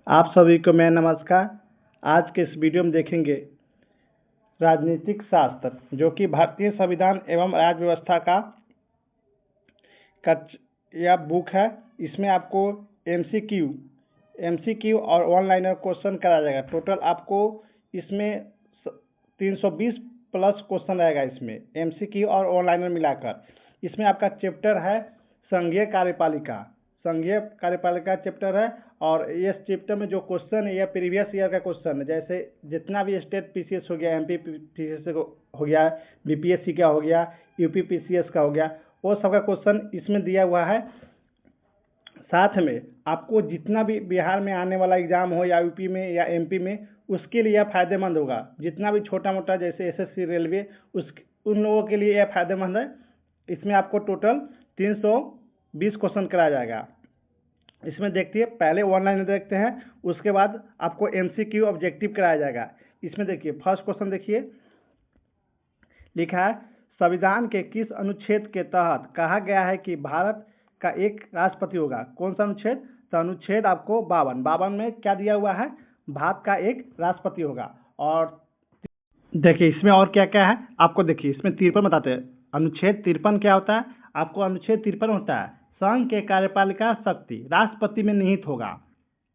आप सभी को मैं नमस्कार। आज के इस वीडियो में देखेंगे राजनीतिक शास्त्र, जो कि भारतीय संविधान एवं राज्य व्यवस्था का यह बुक है। इसमें आपको एमसीक्यू और वन लाइनर क्वेश्चन कराया जाएगा। टोटल आपको इसमें 320 प्लस क्वेश्चन रहेगा। इसमें एमसीक्यू और वन लाइनर मिलाकर इसमें आपका चैप्टर है संघीय कार्यपालिका चैप्टर है। और इस चैप्टर में जो क्वेश्चन है यह प्रीवियस ईयर का क्वेश्चन है। जैसे जितना भी स्टेट पीसीएस हो गया, एमपी पीसीएस हो गया, बीपीएससी का हो गया, यूपी पीसीएस का हो गया, वो सब का क्वेश्चन इसमें दिया हुआ है। साथ में आपको जितना भी बिहार में आने वाला एग्जाम हो या यूपी में या एमपी में, उसके लिए यह फायदेमंद होगा। जितना भी छोटा मोटा जैसे एसएससी, रेलवे, उन लोगों के लिए यह फायदेमंद है। इसमें आपको टोटल 320 क्वेश्चन कराया जाएगा। इसमें देखिए, पहले वन लाइनर देखते हैं, उसके बाद आपको एमसीक्यू ऑब्जेक्टिव कराया जाएगा। इसमें देखिए, फर्स्ट क्वेश्चन देखिए, लिखा है संविधान के किस अनुच्छेद के तहत कहा गया है कि भारत का एक राष्ट्रपति होगा। कौन सा अनुच्छेद? तो अनुच्छेद आपको 52 में क्या दिया हुआ है? भारत का एक राष्ट्रपति होगा। और देखिए इसमें और क्या क्या है आपको देखिए, इसमें 53 बताते हैं। अनुच्छेद 53 क्या होता है? आपको अनुच्छेद 53 होता है संघ के कार्यपालिका शक्ति राष्ट्रपति में निहित होगा।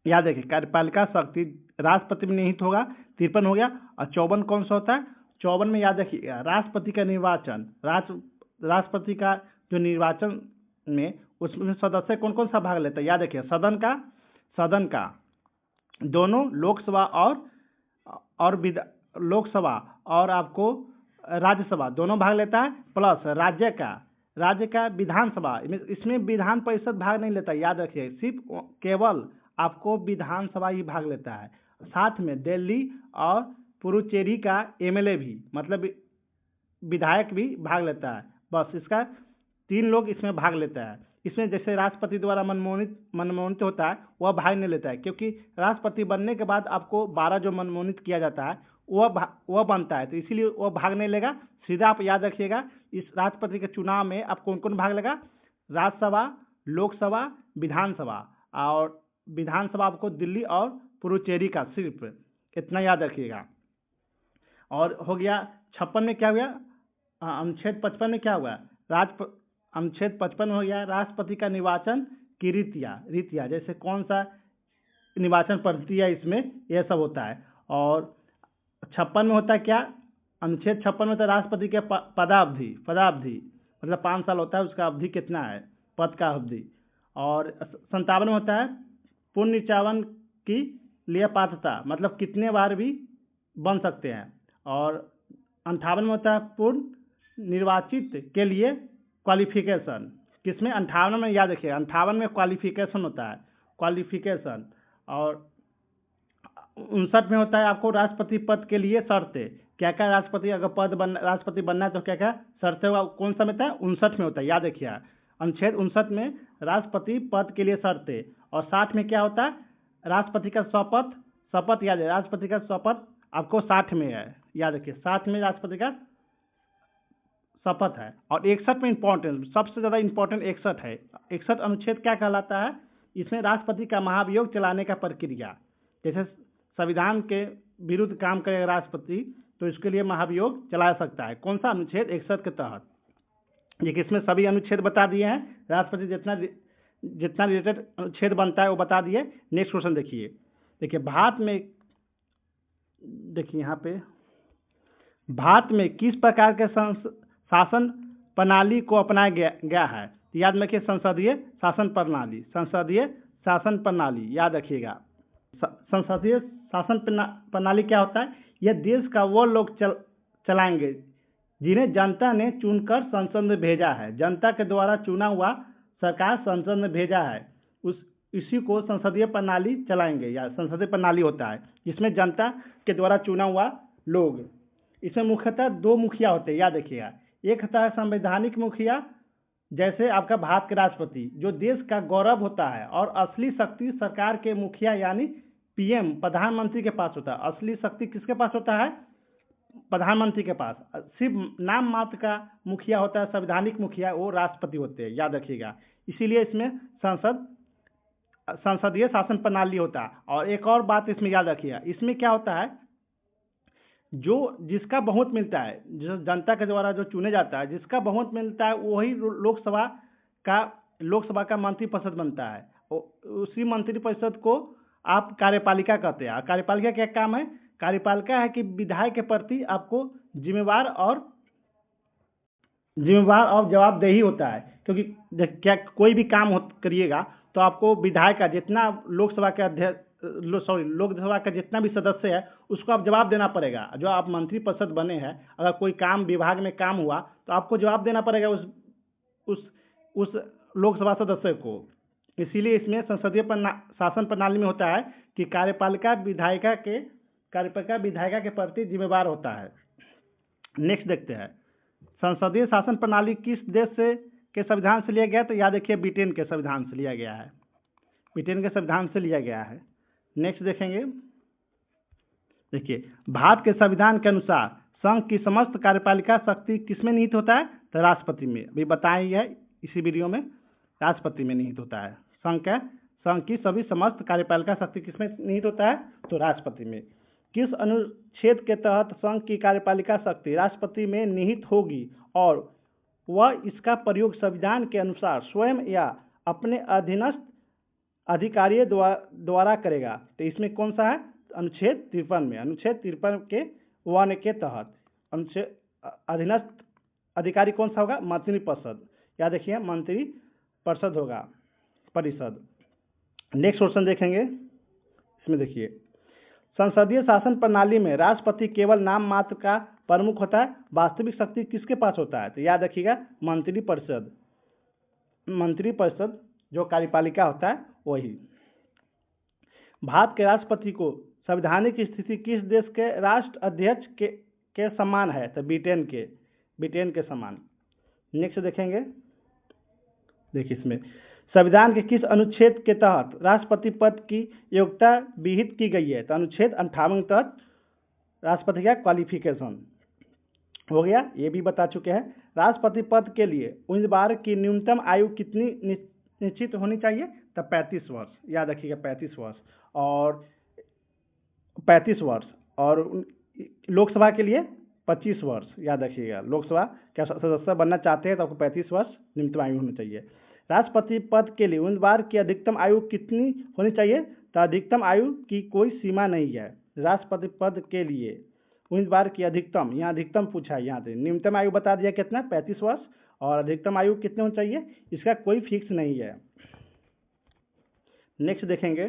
याद रखिए, कार्यपालिका शक्ति राष्ट्रपति में निहित होगा। 53 हो गया। और 54 कौन सा होता है? 54 में याद रखिए, राष्ट्रपति का निर्वाचन, राष्ट्रपति का जो निर्वाचन में, उसमें सदस्य कौन कौन सा भाग लेता है? याद रखिए, सदन का दोनों लोकसभा और लोकसभा और आपको राज्यसभा दोनों भाग लेता है। प्लस राज्य का विधानसभा, इसमें विधान परिषद भाग नहीं लेता। याद रखिए, सिर्फ केवल आपको विधानसभा ही भाग लेता है। साथ में दिल्ली और पुडुचेरी का एमएलए भी, मतलब विधायक भी भाग लेता है। बस इसका 3 लोग इसमें भाग लेता है। इसमें जैसे राष्ट्रपति द्वारा मनमोनित होता है, वह भाग नहीं लेता है, क्योंकि राष्ट्रपति बनने के बाद आपको 12 जो मनमोनित किया जाता है वह बनता है, तो इसीलिए वह भाग नहीं लेगा। सीधा आप याद रखिएगा, इस राष्ट्रपति के चुनाव में आप कौन कौन भाग लेगा? राज्यसभा, लोकसभा, विधानसभा। और विधानसभा आपको दिल्ली और पुडुचेरी का, सिर्फ इतना याद रखिएगा। और हो गया 56 में क्या हुआ? अनुच्छेद 55 में क्या हुआ? अनुच्छेद 55 हो गया राष्ट्रपति का निर्वाचन की रीतियाँ, जैसे कौन सा निर्वाचन पद्धति है, इसमें यह सब होता है। और 56 में होता है क्या? अनुच्छेद 56 में होता है राष्ट्रपति के पदावधि, मतलब 5 साल होता है, उसका अवधि कितना है, पद का अवधि। और 57 में होता है पूर्ण निचावन की लिए पात्रता, मतलब कितने बार भी बन सकते हैं। और 58 में होता है पूर्ण निर्वाचित के लिए क्वालिफिकेशन। किसमें? 58 में याद रखिए, 58 में क्वालिफिकेशन होता है, क्वालिफिकेशन। और 59 में होता है आपको राष्ट्रपति पद के लिए शर्तें। क्या क्या राष्ट्रपति बनना है तो क्या क्या शर्तें होगा? कौन सा में होता है? 59 में होता है, याद रखिए। अनुच्छेद 59 में राष्ट्रपति पद के लिए शर्तें। और 60 में क्या होता है? राष्ट्रपति का शपथ याद है, राष्ट्रपति का शपथ आपको 60 में है, याद रखिए, 60 में राष्ट्रपति का शपथ है। और 61 में इंपॉर्टेंट, सबसे ज्यादा इंपॉर्टेंट 61 है। 61 अनुच्छेद क्या कहलाता है? इसमें राष्ट्रपति का महाभियोग चलाने का प्रक्रिया, जैसे संविधान के विरुद्ध काम करेगा राष्ट्रपति, तो इसके लिए महाभियोग चला सकता है। कौन सा? अनुच्छेद 61 के तहत। ये किसमें सभी अनुच्छेद बता दिए हैं, राष्ट्रपति जितना रिलेटेड अनुच्छेद बनता है वो बता दिए। नेक्स्ट क्वेश्चन देखिए भारत में, देखिए यहाँ पे, भारत में किस प्रकार के शासन प्रणाली को अपनाया गया है? याद रखिए, संसदीय शासन प्रणाली याद रखिएगा। संसदीय शासन प्रणाली क्या होता है? यह देश का वो लोग चलाएंगे जिन्हें जनता ने चुनकर संसद में भेजा है। जनता के द्वारा चुना हुआ सरकार संसद में भेजा है, इसी को संसदीय प्रणाली चलाएंगे, या संसदीय प्रणाली होता है जिसमें जनता के द्वारा चुना हुआ लोग। इसमें मुख्यतः 2 मुखिया होते हैं, याद रखिएगा। एक होता है संवैधानिक मुखिया, जैसे आपका भारत के राष्ट्रपति, जो देश का गौरव होता है। और असली शक्ति सरकार के मुखिया यानी पीएम, प्रधानमंत्री के पास होता है। असली शक्ति किसके पास होता है? प्रधानमंत्री के पास। सिर्फ नाम मात्र का मुखिया होता है संवैधानिक मुखिया, वो राष्ट्रपति होते हैं, याद रखिएगा। इसीलिए इसमें संसद संसदीय शासन प्रणाली होता है। और एक और बात इसमें याद रखिएगा, इसमें क्या होता है, जो जिसका बहुमत मिलता है, जो जनता के द्वारा जो चुने जाता है, जिसका बहुमत मिलता है वही लोकसभा का मंत्रिपरिषद बनता है। उसी मंत्रिपरिषद को आप कार्यपालिका कहते हैं। कार्यपालिका क्या काम है? कार्यपालिका है कि विधायक के प्रति आपको जिम्मेवार और जवाबदेही होता है, क्योंकि क्या कोई भी काम करिएगा तो आपको विधायक का जितना लोकसभा का जितना भी सदस्य है उसको आप जवाब देना पड़ेगा। जो आप मंत्रिपरिषद बने हैं, अगर कोई काम विभाग में काम हुआ तो आपको जवाब देना पड़ेगा उस लोकसभा सदस्य को। इसीलिए इसमें संसदीय शासन प्रणाली में होता है कि कार्यपालिका विधायिका के प्रति जिम्मेवार होता है। नेक्स्ट देखते हैं, संसदीय शासन प्रणाली किस देश के संविधान से लिया गया? तो याद रखिए ब्रिटेन के संविधान से लिया गया है। ब्रिटेन के संविधान से लिया गया है। नेक्स्ट देखेंगे, देखिए भारत के संविधान के अनुसार संघ की समस्त कार्यपालिका शक्ति किसमें निहित होता है? तो राष्ट्रपति में। अभी बताया ही है इसी वीडियो में, राष्ट्रपति में निहित होता है। संघ की सभी समस्त कार्यपालिका शक्ति किसमें निहित होता है? तो राष्ट्रपति में। किस अनुच्छेद के तहत संघ की कार्यपालिका शक्ति राष्ट्रपति में निहित होगी और वह इसका प्रयोग संविधान के अनुसार स्वयं या अपने अधीनस्थ अधिकारियों द्वारा करेगा? तो इसमें कौन सा है? अनुच्छेद 53 में। अनुच्छेद 53 के 1 के तहत अनुच्छेद अधीनस्थ अधिकारी कौन सा होगा? मंत्रिपरिषद। याद रखिए मंत्रिपरिषद होगा, परिषद। नेक्स्ट क्वेश्चन देखेंगे, इसमें देखिए संसदीय शासन प्रणाली में राष्ट्रपति केवल नाम मात्र का प्रमुख होता है, वास्तविक शक्ति किसके पास होता है? तो याद रखिएगा मंत्रिपरिषद। मंत्रिपरिषद जो कार्यपालिका होता है वही। भारत के राष्ट्रपति को संवैधानिक स्थिति किस देश के राष्ट्र अध्यक्ष के समान है? तो ब्रिटेन के समान। नेक्स्ट देखेंगे, देखिए इसमें संविधान के किस अनुच्छेद के तहत राष्ट्रपति पद की योग्यता विहित की गई है? तो अनुच्छेद 58 के तहत राष्ट्रपति का क्वालिफिकेशन हो गया, ये भी बता चुके हैं। राष्ट्रपति पद के लिए उम्मीदवार की न्यूनतम आयु कितनी निश्चित होनी चाहिए? तो 35 वर्ष। याद रखिएगा 35 वर्ष। और लोकसभा के लिए 25 वर्ष। याद रखिएगा लोकसभा का सदस्य बनना चाहते हैं तो आपको 35 वर्ष न्यूनतम आयु होनी चाहिए। राष्ट्रपति पद के लिए उम्मीदवार की अधिकतम आयु कितनी होनी चाहिए? तो अधिकतम आयु की कोई सीमा नहीं है। राष्ट्रपति पद के लिए उम्मीदवार की अधिकतम, यहाँ अधिकतम पूछा है, यहाँ से न्यूनतम आयु बता दिया कितना? 35 वर्ष। और अधिकतम आयु कितने होनी चाहिए? इसका कोई फिक्स नहीं है। नेक्स्ट देखेंगे,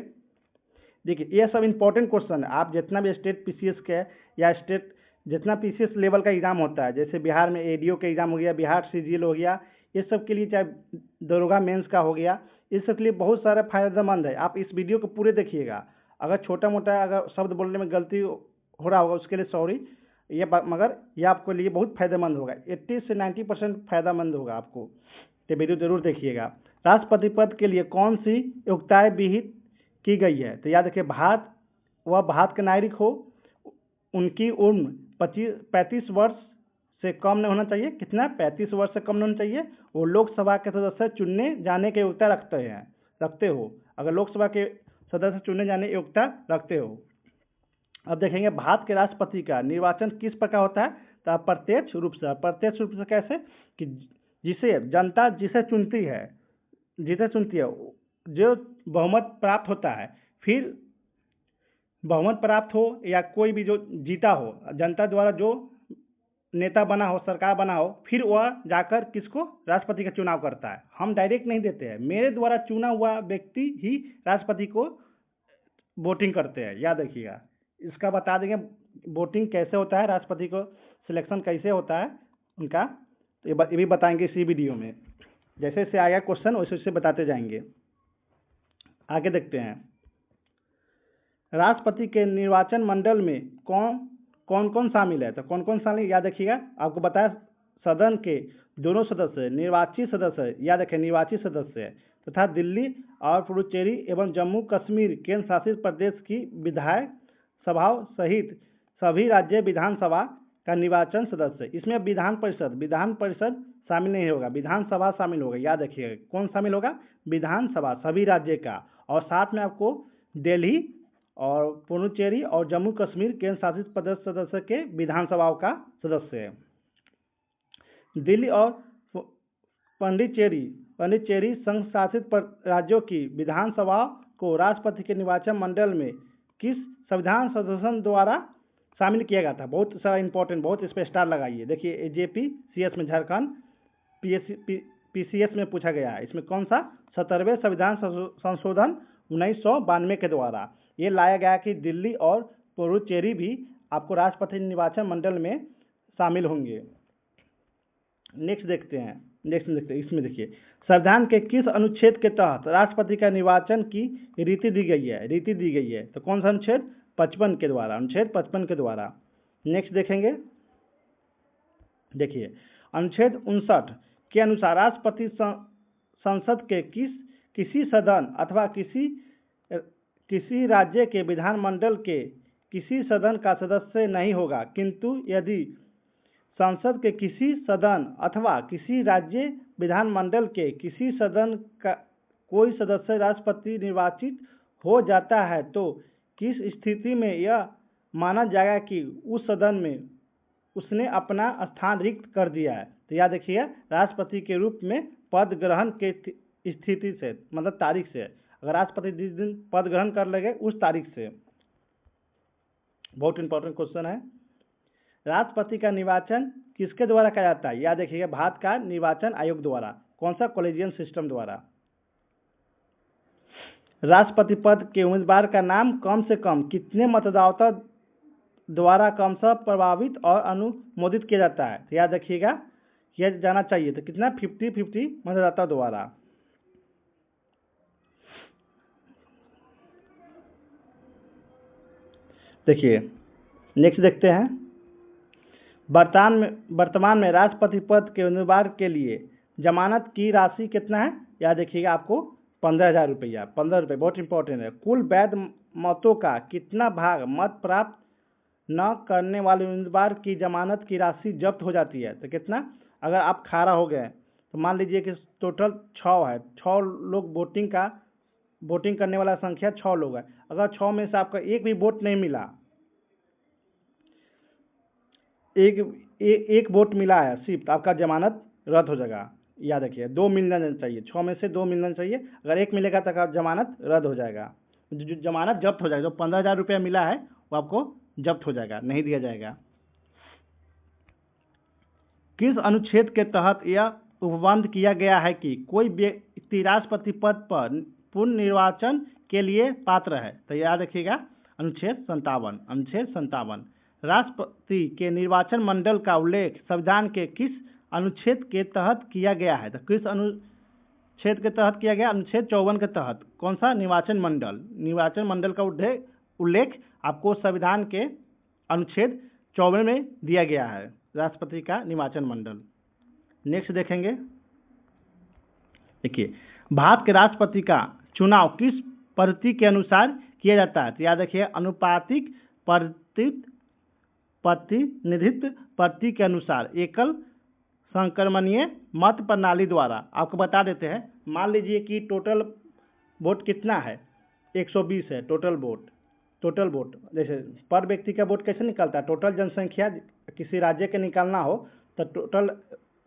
देखिए ये सब इंपॉर्टेंट क्वेश्चन है। आप जितना भी स्टेट पीसीएस के या स्टेट जितना पीसीएस लेवल का एग्जाम होता है, जैसे बिहार में एडीओ का एग्जाम हो गया, बिहार सीजीएल हो गया, ये सब के लिए, चाहे दरोगा मेंस का हो गया, इस सब के लिए बहुत सारा फायदेमंद है। आप इस वीडियो को पूरे देखिएगा। अगर छोटा मोटा अगर शब्द बोलने में गलती हो रहा होगा उसके लिए सॉरी, मगर ये आपके लिए बहुत फायदेमंद होगा। 80 से 90% फायदेमंद होगा आपको, तो वीडियो जरूर देखिएगा। राष्ट्रपति पद के लिए कौन सी योग्यताएं विहित की गई है? तो याद रखिए भारत के नागरिक हो, उनकी उम्र 35 वर्ष से कम नहीं होना चाहिए। कितना? 35 वर्ष से कम नहीं होना चाहिए। वो लोकसभा के सदस्य चुनने जाने की योग्यता रखते हो। अगर लोकसभा के सदस्य चुनने जाने की योग्यता रखते हो। अब देखेंगे भारत के राष्ट्रपति का निर्वाचन किस प्रकार होता है? तो अप्रत्यक्ष रूप से। अप्रत्यक्ष रूप से कैसे? कि जिसे जनता चुनती है, जो बहुमत प्राप्त होता है, फिर बहुमत प्राप्त हो या कोई भी जो जीता हो, जनता द्वारा जो नेता बना हो, सरकार बना हो, फिर वह जाकर किसको? राष्ट्रपति का चुनाव करता है। हम डायरेक्ट नहीं देते हैं, मेरे द्वारा चुना हुआ व्यक्ति ही राष्ट्रपति को वोटिंग करते हैं। याद रखिएगा, इसका बता देंगे वोटिंग कैसे होता है, राष्ट्रपति को सिलेक्शन कैसे होता है उनका, तो ये भी बताएंगे इसी वीडियो में। जैसे जैसे आएगा क्वेश्चन वैसे वैसे बताते जाएंगे। आगे देखते हैं, राष्ट्रपति के निर्वाचन मंडल में कौन कौन शामिल है? तो कौन कौन शामिल, याद रखिएगा। आपको बताया सदन के दोनों सदस्य निर्वाचित सदस्य, याद रखें निर्वाचित सदस्य, तथा दिल्ली और पुडुचेरी एवं जम्मू कश्मीर केंद्र शासित प्रदेश की विधायक सभाओं सहित सभी राज्य विधानसभा का निर्वाचन सदस्य। इसमें विधान परिषद शामिल नहीं होगा, विधानसभा शामिल होगा। याद रखिएगा कौन शामिल होगा? विधानसभा, सभी राज्य का। और साथ में आपको दिल्ली और पुडुचेरी और जम्मू कश्मीर केंद्र शासित प्रदेश सदस्य के विधानसभाओं का सदस्य है। दिल्ली और पांडिचेरी संघ शासित राज्यों की विधानसभा को राष्ट्रपति के निर्वाचन मंडल में किस संविधान संशोधन द्वारा शामिल किया गया था? बहुत सारा इंपॉर्टेंट, बहुत इस पर स्टार लगाइए। देखिए एजेपी सीएस में झारखंड, पीसीएस में पूछा गया है। इसमें कौन सा? 70वें संविधान संशोधन 1992 के द्वारा ये लाया गया कि दिल्ली और पुडुचेरी भी आपको राष्ट्रपति निर्वाचन मंडल में शामिल होंगे। नेक्स्ट देखते हैं, इसमें देखिए संविधान के किस अनुच्छेद के तहत राष्ट्रपति का निर्वाचन की रीति दी गई है? तो कौन सा अनुच्छेद? 55 के द्वारा, अनुच्छेद 55 के द्वारा। नेक्स्ट देखेंगे, देखिए अनुच्छेद 59 के अनुसार राष्ट्रपति संसद के किसी सदन अथवा किसी राज्य के विधानमंडल के किसी सदन का सदस्य नहीं होगा, किंतु यदि संसद के किसी सदन अथवा किसी राज्य विधानमंडल के किसी सदन का कोई सदस्य राष्ट्रपति निर्वाचित हो जाता है तो किस स्थिति में यह माना जाएगा कि उस सदन में उसने अपना स्थान रिक्त कर दिया है? तो याद रखिए राष्ट्रपति के रूप में पद ग्रहण के स्थिति से, मतलब तारीख से, अगर राष्ट्रपति जिस दिन पद ग्रहण कर लगे उस तारीख से। बहुत इंपॉर्टेंट क्वेश्चन है। राष्ट्रपति का निर्वाचन किसके द्वारा किया जाता है? याद रखिएगा भारत का निर्वाचन आयोग द्वारा। कौन सा? कॉलेजियम सिस्टम द्वारा। राष्ट्रपति पद के उम्मीदवार का नाम कम से कम कितने मतदाता द्वारा क्रमशः प्रभावित और अनुमोदित किया जाता है? तो याद रखिएगा यह जाना चाहिए। तो कितना? 50-50 मतदाता द्वारा। देखिए नेक्स्ट देखते हैं, वर्तमान में राष्ट्रपति पद के उम्मीदवार के लिए जमानत की राशि कितना है? याद रखिएगा आपको 15,000 रुपया। 15 रुपये बहुत इंपॉर्टेंट है। कुल वैध मतों का कितना भाग मत प्राप्त न करने वाले उम्मीदवार की जमानत की राशि जब्त हो जाती है? तो कितना? अगर आप खारा हो गए तो मान लीजिए कि टोटल 6 है, 6 लोग वोटिंग करने वाला संख्या 6 लोग है। अगर 6 में से आपका एक भी वोट नहीं मिला, एक वोट मिला है सिर्फ, तो आपका जमानत रद्द हो जाएगा। याद रखिए 2 मिलना चाहिए, 6 में से 2 मिलना चाहिए। अगर 1 मिलेगा तो आपका जमानत रद्द हो जाएगा, जो जमानत जब्त हो जाएगा। जो 15,000 रुपया मिला है वो आपको जब्त हो जाएगा, नहीं दिया जाएगा। किस अनुच्छेद के तहत यह उपबंध किया गया है कि कोई व्यक्ति राष्ट्रपति पद पर पुनः निर्वाचन के लिए पात्र है? तो याद रखिएगा अनुच्छेद 57। अनुच्छेद 57 राष्ट्रपति के निर्वाचन मंडल का उल्लेख संविधान के किस अनुच्छेद के तहत किया गया है? तो किस अनुच्छेद के तहत किया गया? अनुच्छेद 54 के तहत। कौन सा? निर्वाचन मंडल का उल्लेख आपको संविधान के अनुच्छेद 54 में दिया गया है, राष्ट्रपति का निर्वाचन मंडल। नेक्स्ट देखेंगे, देखिए भारत के राष्ट्रपति का चुनाव किस पद्धति के अनुसार किया जाता है? तो याद रखिए अनुपातिक प्रतिनिधित्व पद्धति के अनुसार एकल संक्रमणीय मत प्रणाली द्वारा। आपको बता देते हैं, मान लीजिए कि टोटल वोट कितना है? 120 है टोटल वोट। जैसे पर व्यक्ति का वोट कैसे निकलता है? टोटल जनसंख्या किसी राज्य के निकालना हो तो टोटल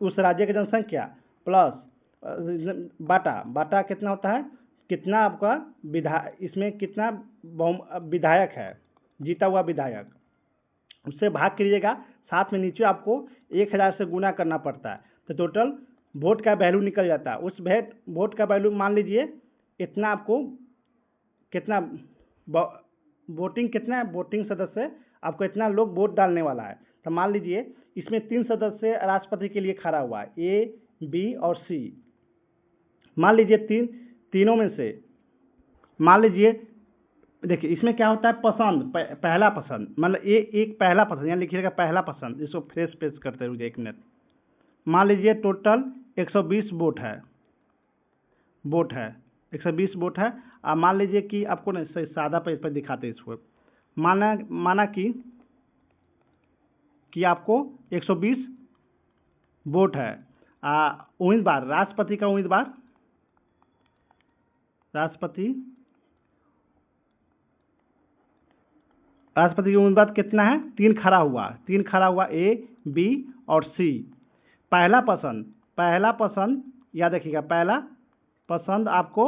उस राज्य की जनसंख्या प्लस बाटा कितना होता है? कितना आपका इसमें कितना विधायक है, जीता हुआ विधायक, उससे भाग कीजिएगा। साथ में नीचे आपको 1000 से गुना करना पड़ता है, तो टोटल वोट का वैल्यू निकल जाता है। उस वोट का वैल्यू मान लीजिए इतना, आपको कितना वोटिंग सदस्य आपको इतना लोग वोट डालने वाला है। तो मान लीजिए इसमें 3 सदस्य राष्ट्रपति के लिए खड़ा हुआ है, ए, बी और सी। मान लीजिए तीनों में से मान लीजिए, देखिए इसमें क्या होता है? पहला पसंद, मतलब एक पहला पसंद, यहाँ लिखिएगा पहला पसंद। इसको फ्रेश पेश करते हुए 1 मिनट। मान लीजिए टोटल 120 वोट है 120 वोट है। मान लीजिए कि आपको ना सादा पेज पर दिखाते हैं इसको। माना कि आपको 120 वोट है। उम्मीदवार, राष्ट्रपति का उम्मीदवार, राष्ट्रपति राष्ट्रपति की उम्मीदवार कितना है? 3 खड़ा हुआ ए, बी और सी। पहला पसंद याद रखिएगा, पहला पसंद आपको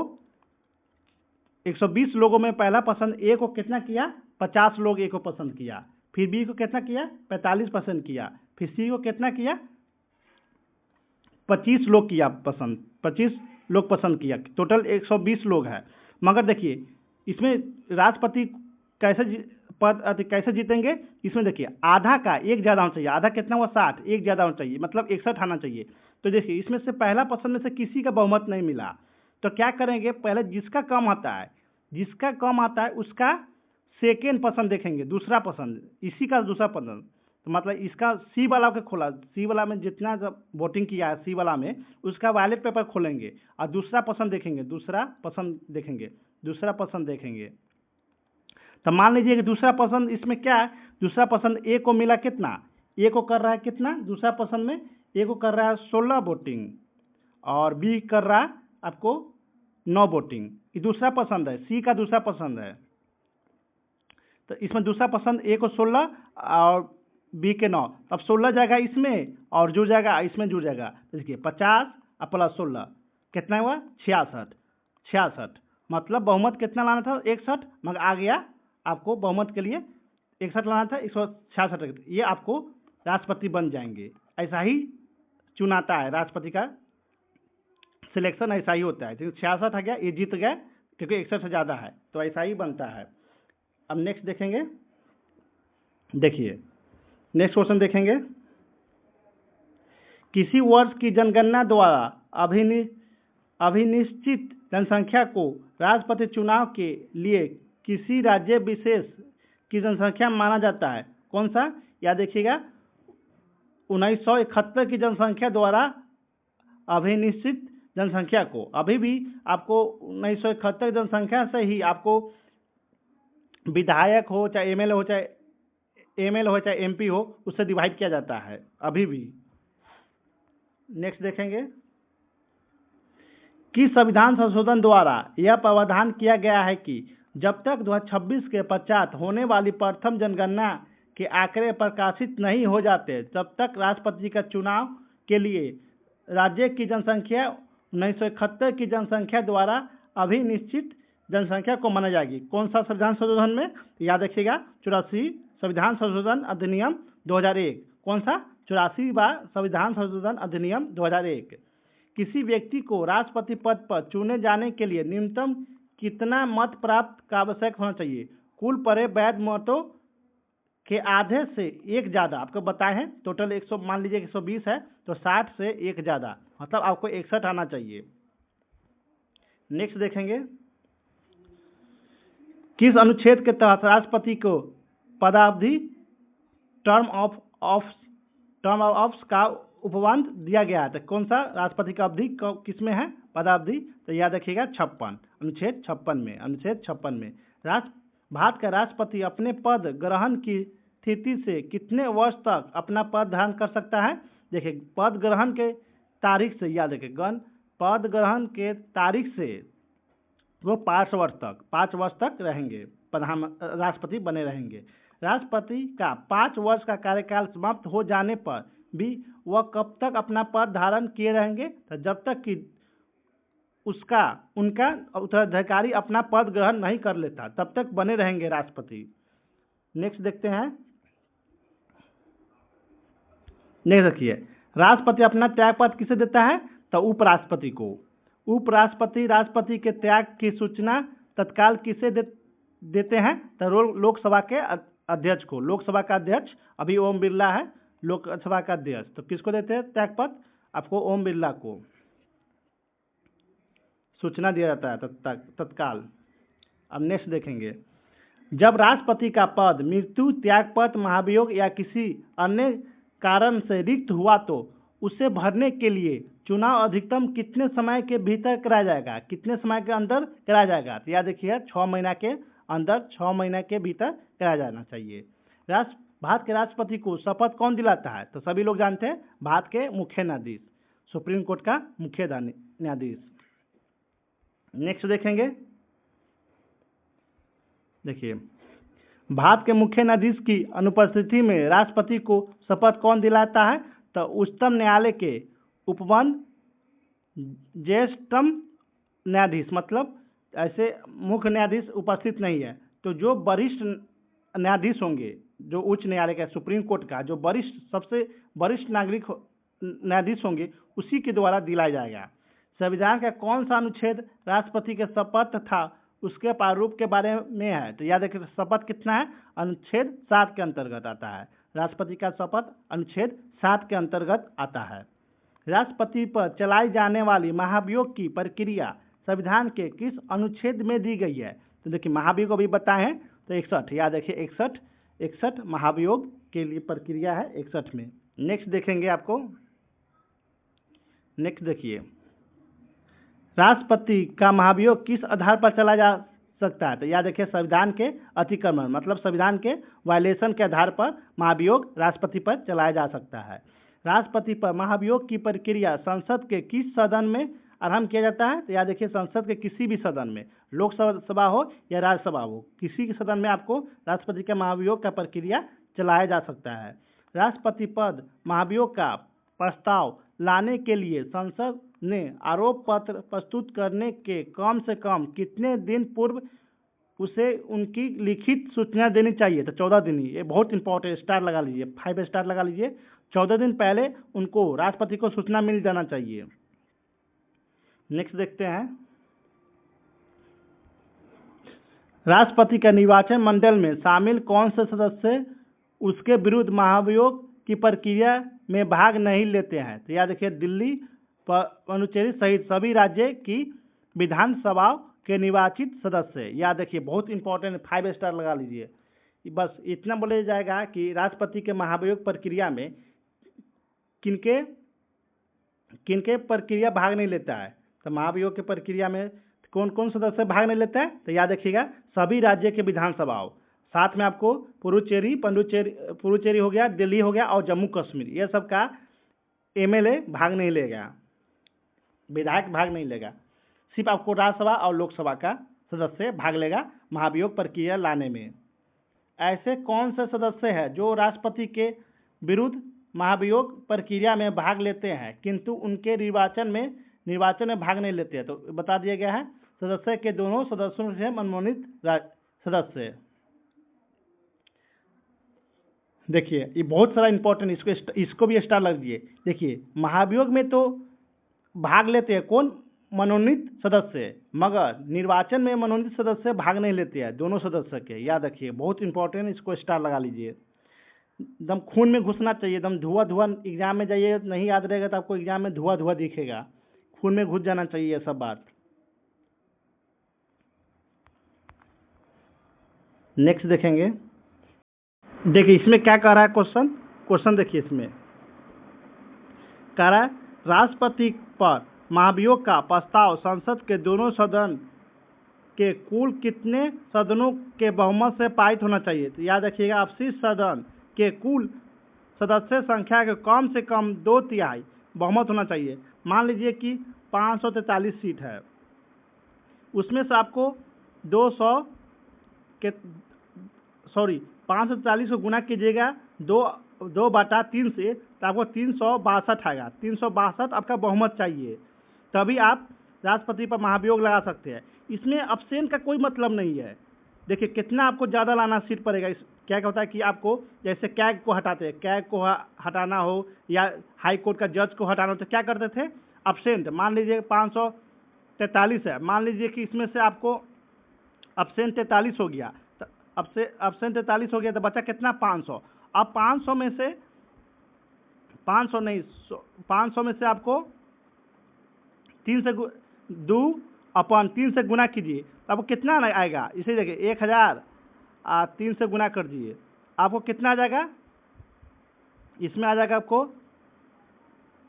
120 लोगों में पहला पसंद ए को कितना किया? 50 लोग ए को पसंद किया। फिर बी को कितना किया? 45 पसंद किया। फिर सी को कितना किया? 25 लोग किया पसंद, 25 लोग पसंद किया। टोटल 120 लोग है। मगर देखिए इसमें राष्ट्रपति कैसे जीतेंगे? इसमें देखिए आधा का एक ज़्यादा होना चाहिए। आधा कितना हुआ? 60, एक ज़्यादा होना चाहिए, मतलब 61 आना चाहिए। तो देखिए इसमें से पहला पसंद में से किसी का बहुमत नहीं मिला, तो क्या करेंगे? पहले जिसका कम आता है उसका सेकेंड पसंद देखेंगे, दूसरा पसंद, इसी का दूसरा पसंद। तो मतलब इसका सी वाला के खोला, सी वाला में जितना वोटिंग किया है सी वाला में, उसका बैलेट पेपर खोलेंगे और दूसरा पसंद देखेंगे। तो मान लीजिए कि दूसरा पसंद इसमें क्या है? दूसरा पसंद ए को मिला कितना? ए को कर रहा है कितना? दूसरा पसंद में ए को कर रहा है 16 वोटिंग और बी कर रहा है आपको 9 वोटिंग। ये दूसरा पसंद है, सी का दूसरा पसंद है। तो इसमें दूसरा पसंद ए को 16 और बी के 9, अब 16 जाएगा इसमें और जुड़ जाएगा इसमें, जुड़ जाएगा। देखिए 50 और प्लस 16 कितना हुआ? 66। मतलब बहुमत कितना लाना था? 61, मगर आ गया आपको बहुमत के लिए 61 लाना था, 166। ये आपको राष्ट्रपति बन जाएंगे। ऐसा ही चुनाता है राष्ट्रपति का सिलेक्शन, ऐसा ही होता है। तो 66 आ गया, ये जीत गया क्योंकि 61 से ज़्यादा है, तो ऐसा ही बनता है। अब नेक्स्ट देखेंगे, देखिए नेक्स्ट क्वेश्चन देखेंगे। किसी वर्ष की जनगणना द्वारा अभिनिश्चित जनसंख्या को राष्ट्रपति चुनाव के लिए किसी राज्य विशेष की जनसंख्या माना जाता है? कौन सा? याद देखिएगा 1971 की जनसंख्या द्वारा अभिनिश्चित जनसंख्या को, अभी भी आपको 1971 जनसंख्या से ही आपको विधायक हो चाहे एमएलए हो चाहे एमपी हो, उससे डिवाइड किया जाता है अभी भी। नेक्स्ट देखेंगे, किस संविधान संशोधन द्वारा यह प्रावधान किया गया है कि जब तक 2026 के पश्चात होने वाली प्रथम जनगणना के आंकड़े प्रकाशित नहीं हो जाते तब तक राष्ट्रपति का चुनाव के लिए राज्य की जनसंख्या 1971 की जनसंख्या द्वारा अभिनिश्चित जनसंख्या को माना जाएगी? कौन सा संविधान संशोधन में? याद रखिएगा 84 संविधान संशोधन अधिनियम 2001। कौन सा? 84वां संविधान संशोधन अधिनियम 2001। किसी व्यक्ति को राष्ट्रपति पद पर चुने जाने के लिए न्यूनतम कितना मत प्राप्त का आवश्यक होना चाहिए? कुल पड़े वैध मतों के आधे से एक ज़्यादा आपको बताए हैं। टोटल 100 मान लीजिए 120 है तो 60 से एक ज़्यादा, मतलब आपको 61 आना चाहिए। नेक्स्ट देखेंगे, किस अनुच्छेद के तहत राष्ट्रपति को पदावधि टर्म ऑफ ऑफ्स का उपबंध दिया गया है? तो कौन सा राष्ट्रपति का अवधि किस में है? पदावधि। तो याद रखिएगा 56 अनुच्छेद 56 में भारत का राष्ट्रपति अपने पद ग्रहण की स्थिति से कितने वर्ष तक अपना पद धारण कर सकता है? देखिए पद ग्रहण के तारीख से, याद रखिए पद ग्रहण के तारीख से वो 5 वर्ष तक रहेंगे, राष्ट्रपति बने रहेंगे। राष्ट्रपति का 5 वर्ष का कार्यकाल समाप्त हो जाने पर भी वह कब तक अपना पद धारण किए रहेंगे? तो जब तक कि उनका उत्तराधिकारी अपना पद ग्रहण नहीं कर लेता तब तक बने रहेंगे राष्ट्रपति। नेक्स्ट देखते हैं, नेक्स्ट देखिए, राष्ट्रपति अपना त्यागपत्र किसे देता है? तो उपराष्ट्रपति को। उपराष्ट्रपति राष्ट्रपति के त्याग की सूचना तत्काल किसे देते हैं? तो लोकसभा के अध्यक्ष को। लोकसभा का अध्यक्ष अभी ओम बिरला है लोकसभा का अध्यक्ष, तो किसको देते हैं त्यागपत्र? आपको ओम बिरला को सूचना दिया जाता है तत्काल। अब नेक्स्ट देखेंगे, जब राष्ट्रपति का पद मृत्यु, त्यागपत्र, महाभियोग या किसी अन्य कारण से रिक्त हुआ तो उसे भरने के लिए चुनाव अधिकतम कितने समय के भीतर कराया जाएगा? कितने समय के अंदर कराया जाएगा? तो याद रखिए 6 महीना के अंदर, 6 महीने के भीतर कराया जाना चाहिए। भारत के राष्ट्रपति को शपथ कौन दिलाता है? तो सभी लोग जानते हैं, भारत के मुख्य न्यायाधीश, सुप्रीम कोर्ट का मुख्य न्यायाधीश। नेक्स्ट देखेंगे, देखिए भारत के मुख्य न्यायाधीश की अनुपस्थिति में राष्ट्रपति को शपथ कौन दिलाता है? तो उच्चतम न्यायालय के उपवन ज्येष्ठतम न्यायाधीश, मतलब ऐसे मुख्य न्यायाधीश उपस्थित नहीं है तो जो वरिष्ठ न्यायाधीश होंगे, जो उच्च न्यायालय का सुप्रीम कोर्ट का जो सबसे वरिष्ठ न्यायाधीश होंगे उसी के द्वारा दिलाया जाएगा। संविधान का कौन सा अनुच्छेद राष्ट्रपति के शपथ तथा उसके प्रारूप के बारे में है? तो याद रखिए शपथ कितना है? अनुच्छेद 7 के अंतर्गत आता है। राष्ट्रपति का शपथ अनुच्छेद 7 के अंतर्गत आता है। राष्ट्रपति पर चलाई जाने वाली महाभियोग की प्रक्रिया संविधान के किस अनुच्छेद में दी गई है? तो देखिए महाभियोग अभी बताए हैं तो 61, याद रखिए 61 महाभियोग के लिए प्रक्रिया है 61 में। नेक्स्ट देखेंगे आपको, नेक्स्ट देखिए राष्ट्रपति का महाभियोग किस आधार पर चला जा सकता है? तो याद रखिए संविधान के अतिक्रमण, मतलब संविधान के वायलेशन के आधार पर महाभियोग राष्ट्रपति पर चलाया जा सकता है। राष्ट्रपति पर महाभियोग की प्रक्रिया संसद के किस सदन में आरंभ किया जाता है? तो याद रखिए संसद के किसी भी सदन में, लोकसभा हो या राज्यसभा हो, किसी के सदन में आपको राष्ट्रपति के महाभियोग का प्रक्रिया चलाया जा सकता है। राष्ट्रपति पद महाभियोग का प्रस्ताव लाने के लिए संसद ने आरोप पत्र प्रस्तुत करने के कम से कम कितने दिन पूर्व उसे उनकी लिखित सूचना देनी चाहिए? तो 14 दिन। ये बहुत इंपॉर्टेंट, स्टार लगा लीजिए, 5 स्टार लगा लीजिए। 14 दिन पहले उनको राष्ट्रपति को सूचना मिल जाना चाहिए। नेक्स्ट देखते हैं, राष्ट्रपति का निर्वाचन मंडल में शामिल कौन से सदस्य उसके विरुद्ध महाभियोग की प्रक्रिया में भाग नहीं लेते हैं? तो याद रखिए दिल्ली पुडुचेरी सहित सभी राज्य की विधानसभा के निर्वाचित सदस्य। याद रखिए बहुत इंपॉर्टेंट, 5 स्टार लगा लीजिए। बस इतना बोला जाएगा कि राष्ट्रपति के महाभियोग प्रक्रिया में किनके किनके प्रक्रिया भाग नहीं लेता है? तो महाभियोग की प्रक्रिया में कौन कौन सदस्य भाग नहीं लेता है? तो याद रखिएगा सभी राज्य के विधानसभाओं, साथ में आपको पुडुचेरी हो गया, दिल्ली हो गया और जम्मू कश्मीर, ये सब का एमएलए भाग नहीं लेगा, विधायक भाग नहीं लेगा। सिर्फ आपको राज्यसभा और लोकसभा का सदस्य भाग लेगा महाभियोग प्रक्रिया लाने में। ऐसे कौन से सदस्य हैं जो राष्ट्रपति के विरुद्ध महाभियोग प्रक्रिया में भाग लेते हैं किंतु उनके निर्वाचन में भाग नहीं लेते हैं? तो बता दिया गया है सदस्य के दोनों सदस्यों से मनमोनित सदस्य। देखिए ये बहुत सारा इंपॉर्टेंट, इसको भी स्टार लग दीजिए। देखिए महाभियोग में तो भाग लेते हैं कौन? मनोनीत सदस्य, मगर निर्वाचन में मनोनीत सदस्य भाग नहीं लेते हैं, दोनों सदस्य के। याद रखिए बहुत इंपॉर्टेंट, इसको स्टार लगा लीजिए। एकदम खून में घुसना चाहिए, एकदम धुआं एग्जाम में जाइए, नहीं याद रहेगा तो आपको एग्जाम में धुआं दिखेगा, खून में घुस जाना चाहिए ये सब बात। नेक्स्ट देखेंगे, देखिए इसमें क्या कह रहा है क्वेश्चन देखिए इसमें कह रहा है राष्ट्रपति पर महाभियोग का प्रस्ताव संसद के दोनों सदन के कुल कितने सदनों के बहुमत से पारित होना चाहिए? तो याद रखिएगा अपशिष्ट सदन के कुल सदस्य संख्या के कम से कम 2/3 बहुमत होना चाहिए। मान लीजिए कि 543 सीट है, उसमें से आपको 540 को गुना कीजिएगा 2/3 से, तो आपको 362 आएगा। 362 आपका बहुमत चाहिए, तभी आप राष्ट्रपति पर महाभियोग लगा सकते हैं। इसमें अब्सटेन का कोई मतलब नहीं है। देखिए कितना आपको ज़्यादा लाना सीट पड़ेगा। क्या होता है कि आपको जैसे कैग को हटाते हैं, कैग को हटाना हो या हाई कोर्ट का जज को हटाना हो तो क्या करते थे? अब्सेंट। मान लीजिए 543 है, मान लीजिए कि इसमें से आपको अब्सेंट 43 हो गया, तो अब्सेंट 43 हो गया तो बचा कितना? 500। अब 500 में से 500 में से आपको 3 से गुना कीजिए तो आपको कितना आएगा? इसे देखिए 1000 3 से गुना कर दीजिए, आपको कितना आ जाएगा? इसमें आ जाएगा आपको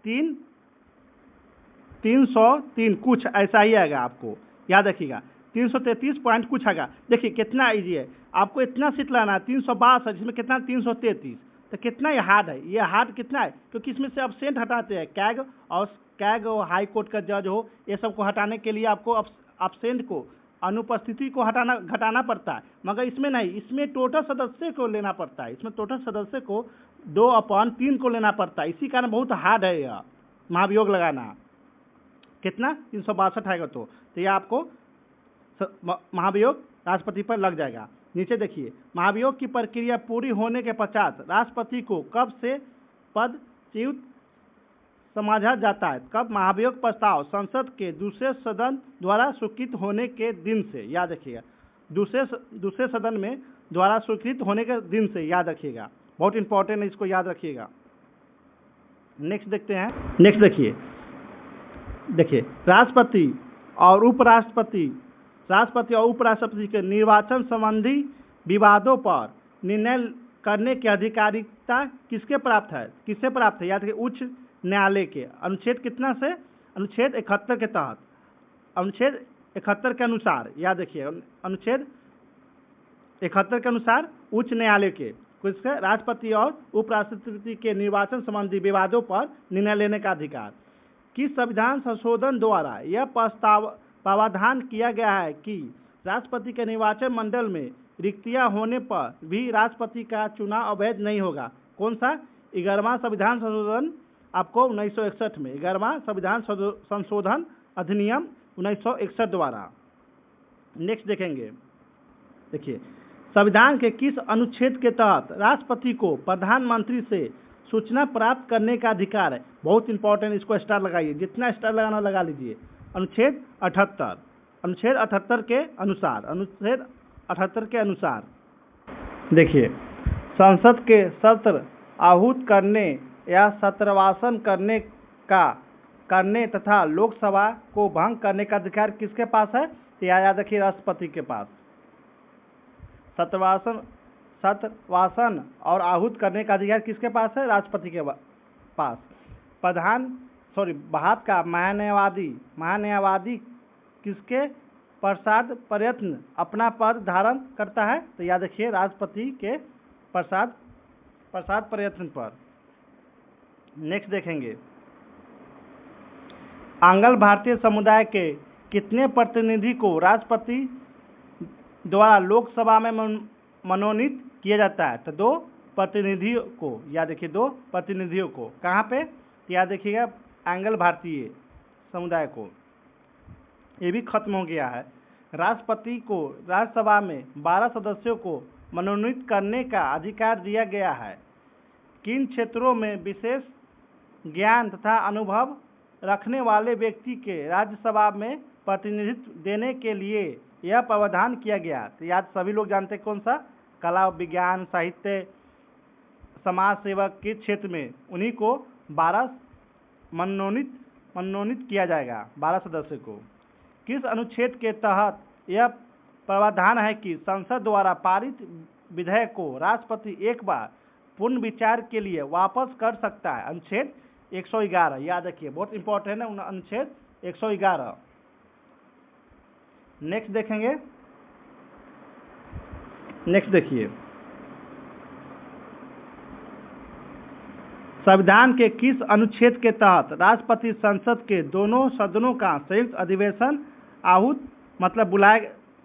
303 कुछ ऐसा ही आएगा आपको, याद रखिएगा 333 पॉइंट कुछ आएगा। देखिए कितना ईजी है, आपको इतना सीट लाना है 362, जिसमें कितना 333, तो कितना ये हार्ड है? ये हार्ड कितना है? क्योंकि इसमें से अब्सेंट हटाते हैं, कैग और हाई कोर्ट का जज हो, ये सब को हटाने के लिए आपको अब्सेंट को अनुपस्थिति को घटाना पड़ता है, मगर इसमें नहीं, इसमें टोटल सदस्य को लेना पड़ता है, इसमें टोटल सदस्य को 2/3 को लेना पड़ता है। इसी कारण बहुत हार्ड है यह महाभियोग लगाना। कितना 362 आएगा तो ये आपको महाभियोग राष्ट्रपति पर लग जाएगा। नीचे देखिए, महाभियोग की प्रक्रिया पूरी होने के पश्चात राष्ट्रपति को कब से पदच्युत समझा जाता है? कब? महाभियोग प्रस्ताव संसद के दूसरे सदन द्वारा स्वीकृत होने के दिन से, याद रखिएगा, दूसरे सदन में द्वारा स्वीकृत होने के दिन से, याद रखिएगा, बहुत इंपॉर्टेंट है, इसको याद रखिएगा। नेक्स्ट देखते हैं। नेक्स्ट देखिए राष्ट्रपति और उपराष्ट्रपति के निर्वाचन संबंधी विवादों पर निर्णय करने की अधिकारिता किससे प्राप्त है? याद रखिए, उच्च न्यायालय के अनुच्छेद कितना से? अनुच्छेद 71 के तहत, अनुच्छेद 71 के अनुसार, याद रखिए, अनुच्छेद 71 के अनुसार उच्च न्यायालय के किसके? राष्ट्रपति और उपराष्ट्रपति के निर्वाचन संबंधी विवादों पर निर्णय लेने का अधिकार। किस संविधान संशोधन द्वारा यह प्रावधान किया गया है कि राष्ट्रपति के निर्वाचन मंडल में रिक्तियां होने पर भी राष्ट्रपति का चुनाव अवैध नहीं होगा? कौन सा? 11वां संविधान संशोधन आपको 1961 में, 11वां संविधान संशोधन अधिनियम 1961 द्वारा। नेक्स्ट देखेंगे, देखिए संविधान के किस अनुच्छेद के तहत राष्ट्रपति को प्रधानमंत्री से सूचना प्राप्त करने का अधिकार है? बहुत इंपॉर्टेंट, इसको स्टार लगाइए, जितना स्टार लगाना लगा लीजिए। अनुच्छेद 78, अनुच्छेद 78 के अनुसार, अनुच्छेद 78 के अनुसार देखिए, संसद के सत्र आहूत करने या सत्रवासन करने तथा लोकसभा को भंग करने का अधिकार किसके पास है? याद रखिए, राष्ट्रपति के पास। सत्रवासन और आहूत करने का अधिकार किसके पास है? राष्ट्रपति के पास। भारत का महान्यायवादी किसके पश्चात प्रयत्न अपना पद धारण करता है? तो याद रखिए, राष्ट्रपति के पश्चात प्रयत्न पर। नेक्स्ट देखेंगे, आंग्ल भारतीय समुदाय के कितने प्रतिनिधि को राष्ट्रपति द्वारा लोकसभा में मनोनीत किया जाता है? तो 2 प्रतिनिधियों को, याद रखिए, 2 प्रतिनिधियों को। कहाँ पे? याद रखिएगा, आंग्ल भारतीय समुदाय को। ये भी खत्म हो गया है। राष्ट्रपति को राज्यसभा में 12 सदस्यों को मनोनीत करने का अधिकार दिया गया है। किन क्षेत्रों में विशेष ज्ञान तथा अनुभव रखने वाले व्यक्ति के राज्यसभा में प्रतिनिधित्व देने के लिए यह प्रावधान किया गया? तो याद सभी लोग जानते हैं, कौन सा? कला, विज्ञान, साहित्य, समाज सेवक के क्षेत्र में उन्हीं को 12 मनोनीत किया जाएगा, 12 सदस्य को। किस अनुच्छेद के तहत यह प्रावधान है कि संसद द्वारा पारित विधेयक को राष्ट्रपति एक बार पुनः विचार के लिए वापस कर सकता है? अनुच्छेद 111, याद रखिए, बहुत इंपॉर्टेंट है अनुच्छेद 111। नेक्स्ट देखेंगे, नेक्स्ट देखिए, संविधान के किस अनुच्छेद के तहत राष्ट्रपति संसद के दोनों सदनों का संयुक्त अधिवेशन आहूत मतलब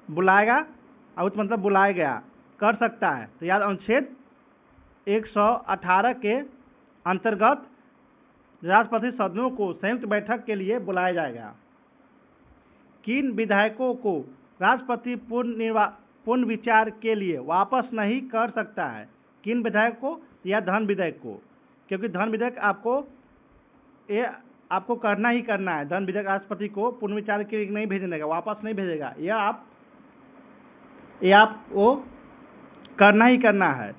बुलाया गया कर सकता है? तो याद, अनुच्छेद 118 के अंतर्गत राष्ट्रपति सदनों को संयुक्त बैठक के लिए बुलाया जाएगा। किन विधायकों को राष्ट्रपति पुनः विचार के लिए वापस नहीं कर सकता है? किन विधायक को? या धन विधेयक को, क्योंकि धन विधेयक आपको करना ही करना है। धन विधेयक राष्ट्रपति को पुनः विचार के लिए नहीं भेजने का, वापस नहीं भेजेगा, यह आपको करना ही करना है।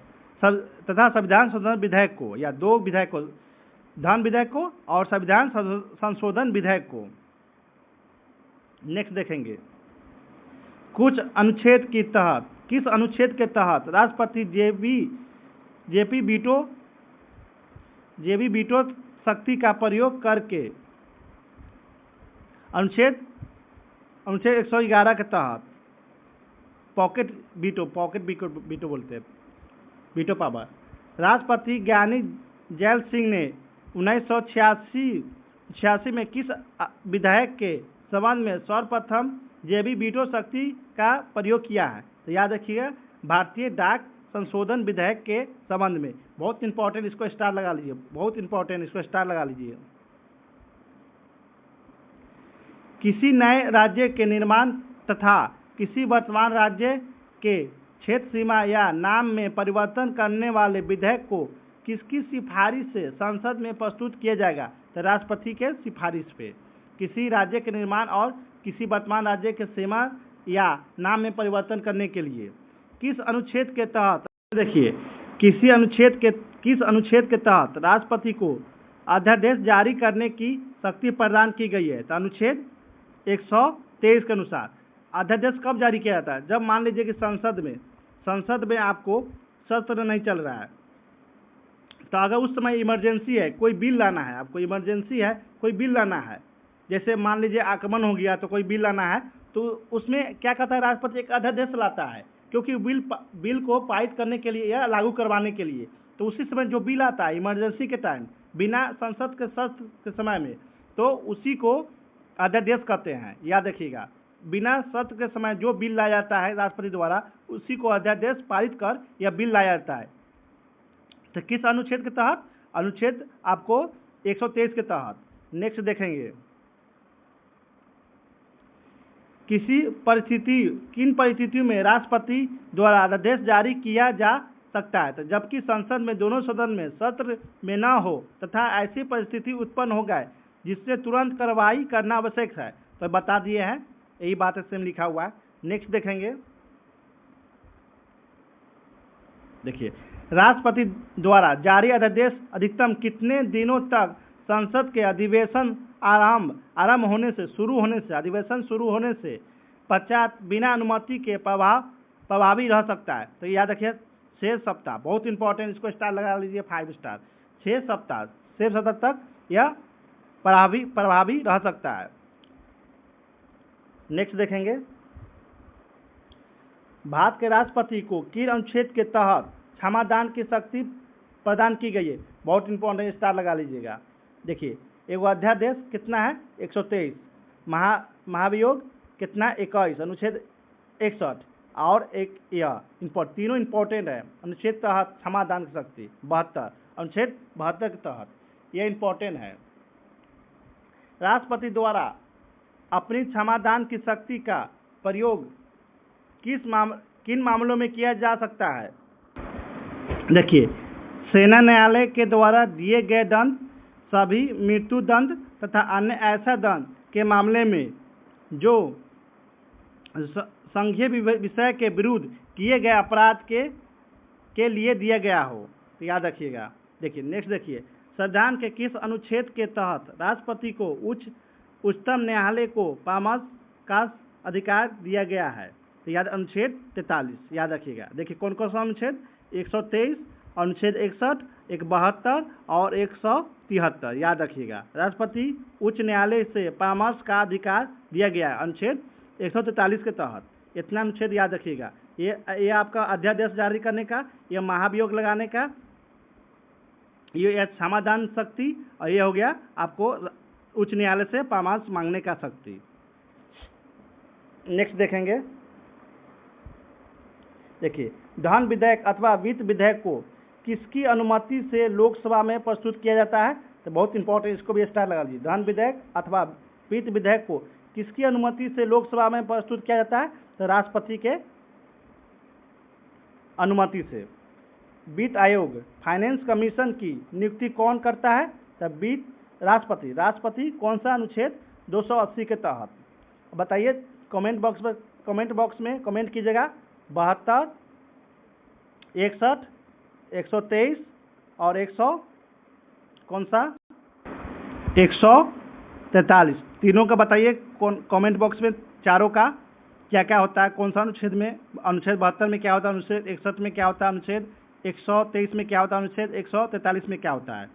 तथा संविधान संशोधन विधेयक को, या 2 विधेयक को, धन विधेयक को और संविधान संशोधन विधेयक को। नेक्स्ट देखेंगे, किस अनुच्छेद के तहत राष्ट्रपति जेपी वीटो शक्ति का प्रयोग करके अनुच्छेद 111 के तहत पॉकेट वीटो बोलते हैं, वीटो पावर, राष्ट्रपति ज्ञानी जैल सिंह ने 1986 में किस विधायक के संबंध में सर्वप्रथम जैवी वीटो शक्ति का प्रयोग किया है। तो याद रखिएगा भारतीय डाक संशोधन विधेयक के संबंध में, बहुत इंपॉर्टेंट, इसको स्टार लगा लीजिए, बहुत इंपॉर्टेंट, इसको स्टार लगा लीजिए। किसी नए राज्य के निर्माण तथा किसी वर्तमान राज्य के क्षेत्र सीमा या नाम में परिवर्तन करने वाले विधेयक को किसकी सिफारिश से संसद में प्रस्तुत किया जाएगा? तो राष्ट्रपति के सिफारिश पे। किसी राज्य के निर्माण और किसी वर्तमान राज्य के सीमा या नाम में परिवर्तन करने के लिए किस अनुच्छेद के तहत, देखिए किस अनुच्छेद के तहत राष्ट्रपति को अध्यादेश जारी करने की शक्ति प्रदान की गई है? तो अनुच्छेद 123 के अनुसार। अध्यादेश कब जारी किया जाता है? जब मान लीजिए कि संसद में आपको सत्र नहीं चल रहा है, तो अगर उस समय इमरजेंसी है, कोई बिल लाना है, आपको इमरजेंसी है, कोई बिल लाना है, जैसे मान लीजिए आक्रमण हो गया तो कोई बिल लाना है, तो उसमें क्या कहता है, राष्ट्रपति एक अध्यादेश लाता है, क्योंकि बिल को पारित करने के लिए या लागू करवाने के लिए। तो उसी समय जो बिल आता है इमरजेंसी के टाइम, बिना संसद के सत्र के समय में, तो उसी को अध्यादेश कहते हैं। याद रखिएगा, बिना सत्र के समय जो बिल लाया जाता है राष्ट्रपति द्वारा, उसी को अध्यादेश पारित कर यह बिल लाया जाता है। तो किस अनुच्छेद के तहत? अनुच्छेद आपको 123 के तहत। नेक्स्ट देखेंगे, किन परिस्थितियों में राष्ट्रपति द्वारा अध्यादेश जारी किया जा सकता है? तो जबकि संसद में दोनों सदन में सत्र में न हो तथा ऐसी परिस्थिति उत्पन्न हो गए जिससे तुरंत कार्रवाई करना आवश्यक है। तो बता दिए हैं, यही बात इसमें लिखा हुआ है। नेक्स्ट देखेंगे, देखिए राष्ट्रपति द्वारा जारी अध्यादेश अधिकतम कितने दिनों तक संसद के अधिवेशन अधिवेशन शुरू होने से पश्चात बिना अनुमति के प्रभावी रह सकता है? तो याद रखिए 6 सप्ताह, बहुत इंपॉर्टेंट, इसको स्टार लगा लीजिए, 5 स्टार। 6 सप्ताह तक यह प्रभावी रह सकता है। नेक्स्ट देखेंगे, भारत के राष्ट्रपति को किस अनुच्छेद के तहत क्षमादान की शक्ति प्रदान की गई है? बहुत इंपॉर्टेंट, स्टार लगा लीजिएगा। देखिए एगो अध्यादेश कितना है? 123, महाभियोग कितना? 21, अनुच्छेद 61, और एक यह तीनों इंपॉर्टेंट है। अनुच्छेद तहत क्षमादान की शक्ति 72, अनुच्छेद 72 के तहत, यह इंपॉर्टेंट है। राष्ट्रपति द्वारा अपनी क्षमादान की शक्ति का प्रयोग किन मामलों में किया जा सकता है? देखिए सेना न्यायालय के द्वारा दिए गए दंड, सभी मृत्यु दंड तथा अन्य ऐसा दंड के मामले में जो संघीय विषय के विरुद्ध किए गए अपराध के लिए दिया गया हो। तो याद रखिएगा। देखिए नेक्स्ट देखिए, संविधान के किस अनुच्छेद के तहत राष्ट्रपति को उच्चतम न्यायालय को परामर्श का अधिकार दिया गया है? तो याद अनुच्छेद 43, याद रखिएगा। देखिए कौन कौन सा अनुच्छेद? 123, अनुच्छेद 61, 172 और 173, याद रखिएगा। राष्ट्रपति उच्च न्यायालय से परामर्श का अधिकार दिया गया है अनुच्छेद 143 के तहत। इतना अनुच्छेद याद रखिएगा। ये आपका अध्यादेश जारी करने का, यह महाभियोग लगाने का, ये क्षमादान शक्ति, और ये हो गया आपको उच्च न्यायालय से परामर्श मांगने का शक्ति। नेक्स्ट देखेंगे, देखिए धन विधेयक अथवा वित्त विधेयक को किसकी अनुमति से लोकसभा में प्रस्तुत किया जाता है? तो बहुत इंपॉर्टेंट, इसको भी स्टार लगा लीजिए। धन विधेयक अथवा वित्त विधेयक को किसकी अनुमति से लोकसभा में प्रस्तुत किया जाता है? तो राष्ट्रपति के अनुमति से। वित्त आयोग फाइनेंस कमीशन की नियुक्ति कौन करता है? तो राष्ट्रपति कौन सा अनुच्छेद? 280 के तहत। बताइए कमेंट बॉक्स में कमेंट कीजिएगा। 72, 61, 123 और 143, तीनों का बताइए कमेंट बॉक्स में। चारों का क्या क्या होता है, कौन सा अनुच्छेद में? अनुच्छेद 72 में क्या होता है? अनुच्छेद 61 में क्या होता है? अनुच्छेद 123 में क्या होता है? अनुच्छेद 143 में क्या होता है?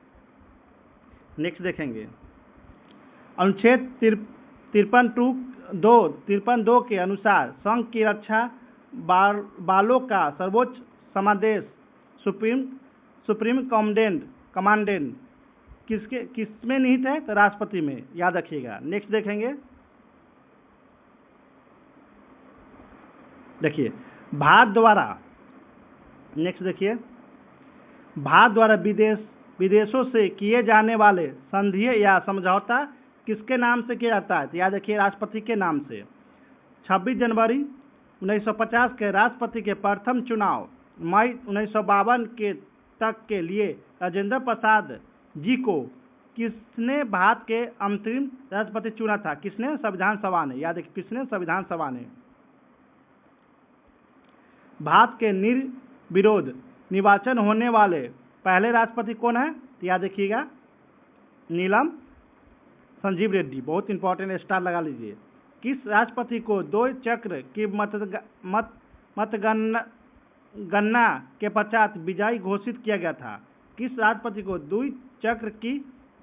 नेक्स्ट देखेंगे, अनुच्छेद 53(2) के अनुसार संघ की रक्षा बालों का सर्वोच्च समादेश सुप्रीम कमांडेंट किसमें निहित है? तो राष्ट्रपति में, याद रखिएगा। नेक्स्ट देखेंगे, देखिए भारत द्वारा, नेक्स्ट देखिए, भारत द्वारा विदेशों से किए जाने वाले संधि या समझौता किसके नाम से किया जाता है? तो याद रखिए राष्ट्रपति के नाम से। 26 जनवरी 1950 के राष्ट्रपति के प्रथम चुनाव मई 1952 के तक के लिए राजेंद्र प्रसाद जी को किसने भारत के अंतरिम राष्ट्रपति चुना था? किसने? संविधान सभा ने। याद रखिए किसने? संविधान सभा ने। भारत के निर्विरोध निर्वाचन होने वाले पहले राष्ट्रपति कौन है? तो याद रखिएगा नीलम संजीव रेड्डी। बहुत इंपॉर्टेंट, स्टार लगा लीजिए। किस राष्ट्रपति को 2 चक्र की मतगणना के पश्चात विजयी घोषित किया गया था? किस राष्ट्रपति को 2 चक्र की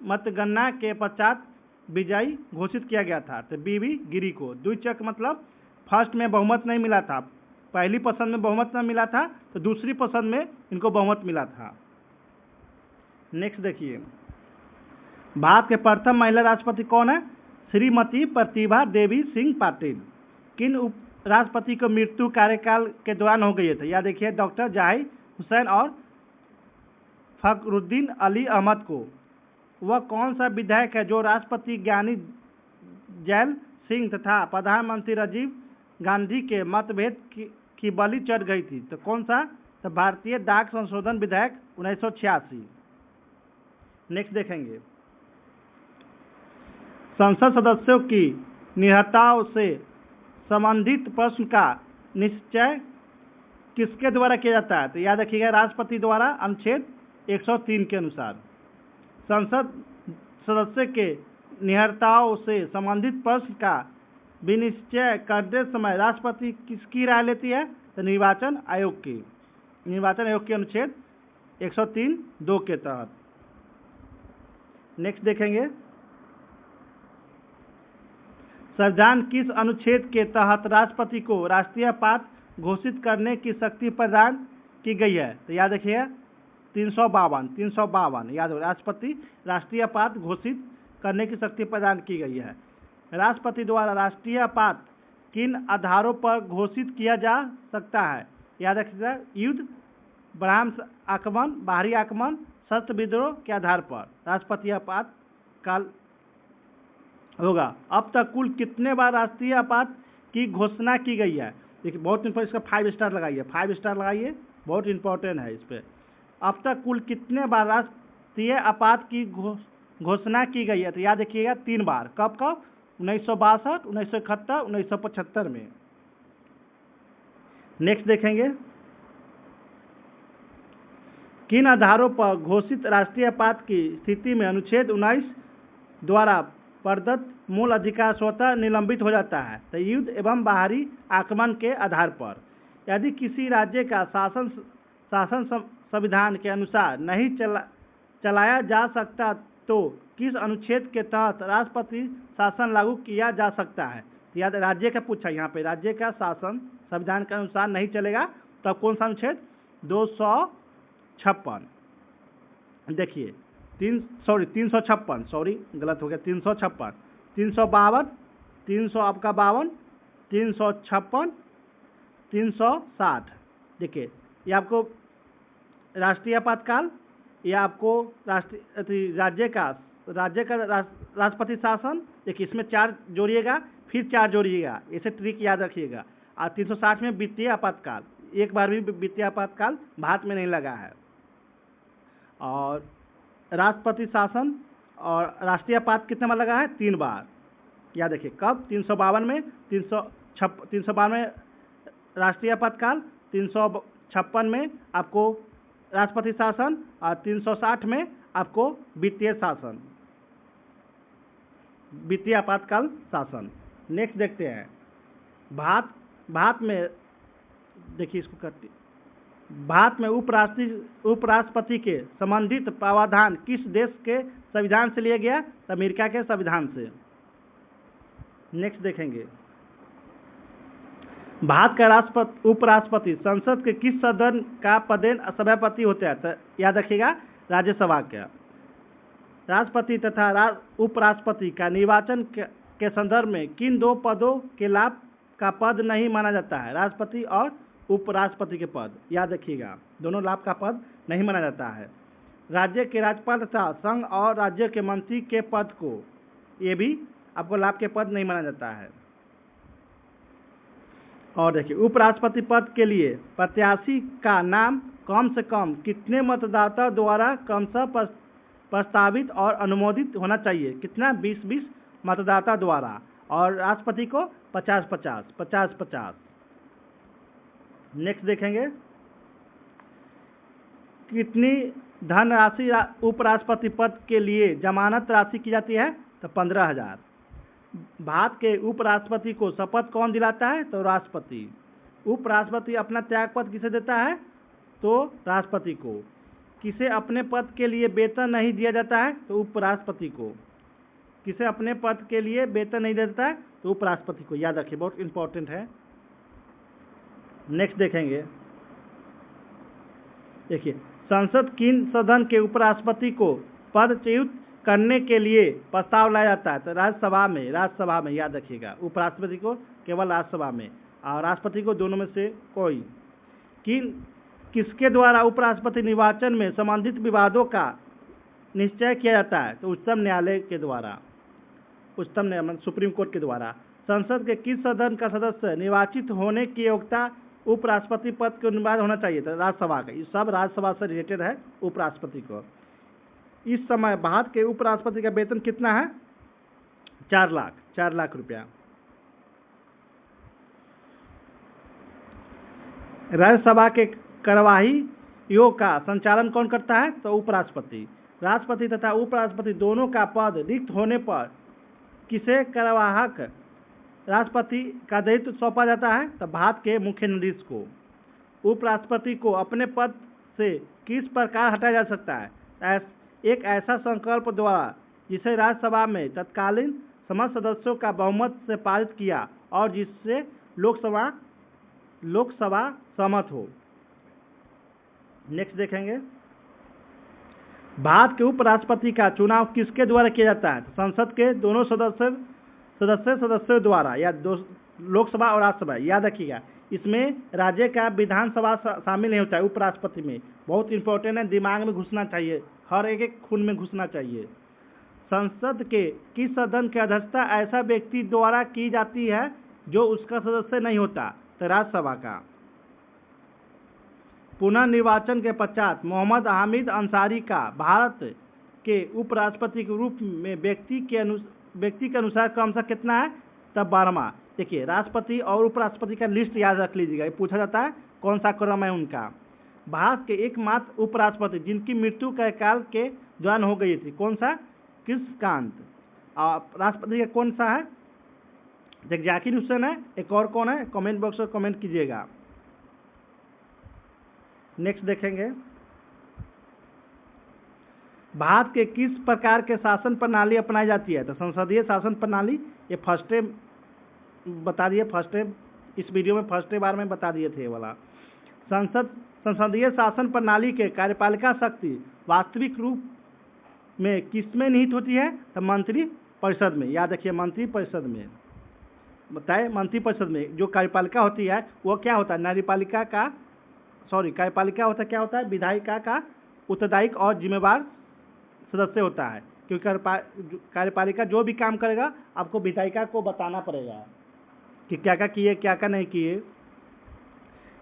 मतगणना के पश्चात विजयी घोषित किया गया था? तो बीवी गिरी को। 2 चक्र मतलब फर्स्ट में बहुमत नहीं मिला था, पहली पसंद में बहुमत न मिला था तो दूसरी पसंद में इनको बहुमत मिला था। नेक्स्ट देखिए, भारत के प्रथम महिला राष्ट्रपति कौन है? श्रीमती प्रतिभा देवी सिंह पाटिल। किन उप राष्ट्रपति को मृत्यु कार्यकाल के दौरान हो गई थी? या देखिए डॉक्टर जाहिर हुसैन और फखरुद्दीन अली अहमद को। वह कौन सा विधायक है जो राष्ट्रपति ज्ञानी जैल सिंह तथा प्रधानमंत्री राजीव गांधी के मतभेद की बलि चढ़ गई थी? तो कौन सा? तो भारतीय डाक संशोधन विधेयक 1986। नेक्स्ट देखेंगे, संसद सदस्यों की निहत्ताओं से संबंधित प्रश्न का निश्चय किसके द्वारा किया जाता है? तो याद रखिएगा राष्ट्रपति द्वारा अनुच्छेद 103 के अनुसार। संसद सदस्य के निहत्ताओं से संबंधित प्रश्न का विनिश्चय करते समय राष्ट्रपति किसकी राय लेती है? तो निर्वाचन आयोग की। निर्वाचन आयोग के अनुच्छेद 103(2) के तहत। नेक्स्ट देखेंगे, संविधान किस अनुच्छेद के तहत राष्ट्रपति को राष्ट्रीयपात घोषित करने की शक्ति प्रदान की गई है? तो याद रखिए 352 याद हो, राष्ट्रपति राष्ट्रीयपात घोषित करने की शक्ति प्रदान की गई है। राष्ट्रपति द्वारा राष्ट्रीयपात किन आधारों पर घोषित किया जा सकता है? याद रखिएगा युद्ध, ब्रह्म आक्रमण, बाहरी आक्रमण, शस्त्र विद्रोह के आधार पर राष्ट्रपति आपात काल होगा। अब तक कुल कितने बार राष्ट्रीय आपात की घोषणा की गई है? देखिए बहुत इंपॉर्टेंट, इसका 5 स्टार लगाइए, 5 स्टार लगाइए, बहुत इंपॉर्टेंट है इस पर। अब तक कुल कितने बार राष्ट्रीय आपात की घोषणा की गई है? तो याद रखिएगा 3 बार। कब कब? 1962, 1971, 1975 में। नेक्स्ट देखेंगे, किन आधारों पर घोषित राष्ट्रीय आपात की स्थिति में अनुच्छेद 19 द्वारा प्रदत्त मूल अधिकार स्वतः निलंबित हो जाता है? तो युद्ध एवं बाहरी आक्रमण के आधार पर। यदि किसी राज्य का शासन संविधान के अनुसार नहीं चलाया जा सकता तो किस अनुच्छेद के तहत राष्ट्रपति शासन लागू किया जा सकता है? तो याद राज्य का पूछा यहाँ पे, राज्य का शासन संविधान के अनुसार नहीं चलेगा तब कौन सा अनुच्छेद? 256। देखिए 356, सॉरी गलत हो गया, 356, 352, 300 आपका 52, 356, 360। देखिए ये आपको राष्ट्रीय आपातकाल, या आपको राज्य का राष्ट्रपति शासन। देखिए इसमें 4 जोड़िएगा, फिर 4 जोड़िएगा, ऐसे ट्रिक याद रखिएगा। और 360 में वित्तीय आपातकाल, एक बार भी वित्तीय आपातकाल भारत में नहीं लगा है। और राष्ट्रपति शासन और राष्ट्रीय आपात कितने बार लगा है? 3 बार। याद रखिए कब? 352 में, 352 में राष्ट्रीय आपातकाल, 356 में आपको राष्ट्रपति शासन और 360 में आपको वित्तीय शासन, वित्तीय आपातकाल शासन। नेक्स्ट देखते हैं, भारत में देखिए इसको करते, भारत में उपराष्ट्रपति के संबंधित प्रावधान किस देश के संविधान से लिया गया? अमेरिका के संविधान से। नेक्स्ट देखेंगे, भारत का उपराष्ट्रपति संसद के किस सदन का पदेन सभापति होते हैं? तो याद रखिएगा राज्यसभा का। राष्ट्रपति तथा उपराष्ट्रपति का निर्वाचन के संदर्भ में किन 2 पदों के लाभ का पद नहीं माना जाता है, राष्ट्रपति और उपराष्ट्रपति के पद, याद रखिएगा, दोनों लाभ का पद नहीं माना जाता है। राज्य के राज्यपाल तथा संघ और राज्य के मंत्री के पद को, ये भी आपको लाभ के पद नहीं माना जाता है। और देखिए, उपराष्ट्रपति पद के लिए प्रत्याशी का नाम कम से कम कितने मतदाता द्वारा क्रमशः प्रस्तावित और अनुमोदित होना चाहिए, कितना, 20-20 मतदाता द्वारा, और राष्ट्रपति को 50-50। नेक्स्ट देखेंगे, कितनी धनराशि उपराष्ट्रपति पद के लिए जमानत राशि की जाती है, तो 15,000। भारत के उपराष्ट्रपति को शपथ कौन दिलाता है, तो राष्ट्रपति। उपराष्ट्रपति अपना त्यागपत्र किसे देता है, तो राष्ट्रपति को। किसे अपने पद के लिए वेतन नहीं दिया जाता है, तो उपराष्ट्रपति को। किसे अपने पद के लिए वेतन नहीं देता है, तो उपराष्ट्रपति को, याद रखिए, बहुत इंपॉर्टेंट है। नेक्स्ट देखेंगे, देखिए, संसद किन सदन के उपराष्ट्रपति को पदच्युत करने के लिए प्रस्ताव लाया जाता है, तो राज्यसभा में, याद रखिएगा, उपराष्ट्रपति को केवल राज्यसभा में और राष्ट्रपति को दोनों में से कोई। किसके द्वारा उपराष्ट्रपति निर्वाचन में संबंधित विवादों का निश्चय किया जाता है, तो उच्चतम न्यायालय के द्वारा, उच्चतम न्यायालय सुप्रीम कोर्ट के द्वारा। संसद के किस सदन का सदस्य निर्वाचित होने की योग्यता उपराष्ट्रपति पद के उम्मीदवार होना चाहिए, तो राज्यसभा का। ये सब राज्यसभा से रिलेटेड है उपराष्ट्रपति को। इस समय भारत के उपराष्ट्रपति का वेतन कितना है, 4 लाख रुपया। राज्यसभा के कार्यवाहियों का संचालन कौन करता है, तो उपराष्ट्रपति। राष्ट्रपति तथा उपराष्ट्रपति दोनों का पद रिक्त होने पर किसे कार्यवाहक राष्ट्रपति का दायित्व सौंपा जाता है, तो भारत के मुख्य न्यायाधीश को। उपराष्ट्रपति को अपने पद से किस प्रकार हटाया जा सकता है, एक ऐसा संकल्प द्वारा जिसे राज्यसभा में तत्कालीन समस्त सदस्यों का बहुमत से पारित किया और जिससे लोकसभा सहमत हो। नेक्स्ट देखेंगे, भारत के उपराष्ट्रपति का चुनाव किसके द्वारा किया जाता है, संसद के दोनों सदस्यों द्वारा, या लोकसभा और राज्यसभा, याद रखिएगा। इसमें राज्य का विधानसभा शामिल नहीं होता है उपराष्ट्रपति में, बहुत इंपॉर्टेंट है, दिमाग में घुसना चाहिए, हर एक खून में घुसना चाहिए। संसद के किस सदन की अध्यक्षता ऐसा व्यक्ति द्वारा की जाती है जो उसका सदस्य नहीं होता, तो राज्यसभा का। पुनः निर्वाचन के पश्चात मोहम्मद हामिद अंसारी का भारत के उपराष्ट्रपति के रूप में व्यक्ति के अनुसार क्रमशः कितना है, तब 12वां। देखिए, राष्ट्रपति और उपराष्ट्रपति का लिस्ट याद रख लीजिएगा, ये पूछा जाता है कौन सा क्रम है उनका। भारत के एकमात्र उपराष्ट्रपति जिनकी मृत्यु के काल के दौरान हो गई थी, कौन सा, कृष्णकांत। और राष्ट्रपति का कौन सा है, जाकिर हुसैन है, एक और कौन है, कमेंट बॉक्स में कमेंट कीजिएगा। नेक्स्ट देखेंगे, भारत के किस प्रकार के शासन प्रणाली अपनाई जाती है, तो संसदीय शासन प्रणाली। ये फर्स्ट बता दिए, इस वीडियो में फर्स्ट बार में बता दिए थे वाला। संसदीय शासन प्रणाली के कार्यपालिका शक्ति वास्तविक रूप में किसमें निहित होती है, तो मंत्री परिषद में, याद रखिए, मंत्री परिषद में। बताए, मंत्री परिषद में जो कार्यपालिका होती है वो क्या होता है, कार्यपालिका होता क्या होता है, विधायिका का उत्तरदायी और जिम्मेवार सदस्य होता है, क्योंकि कार्यपालिका जो भी काम करेगा आपको विधायिका को बताना पड़ेगा कि क्या क्या किए, क्या क्या नहीं किए।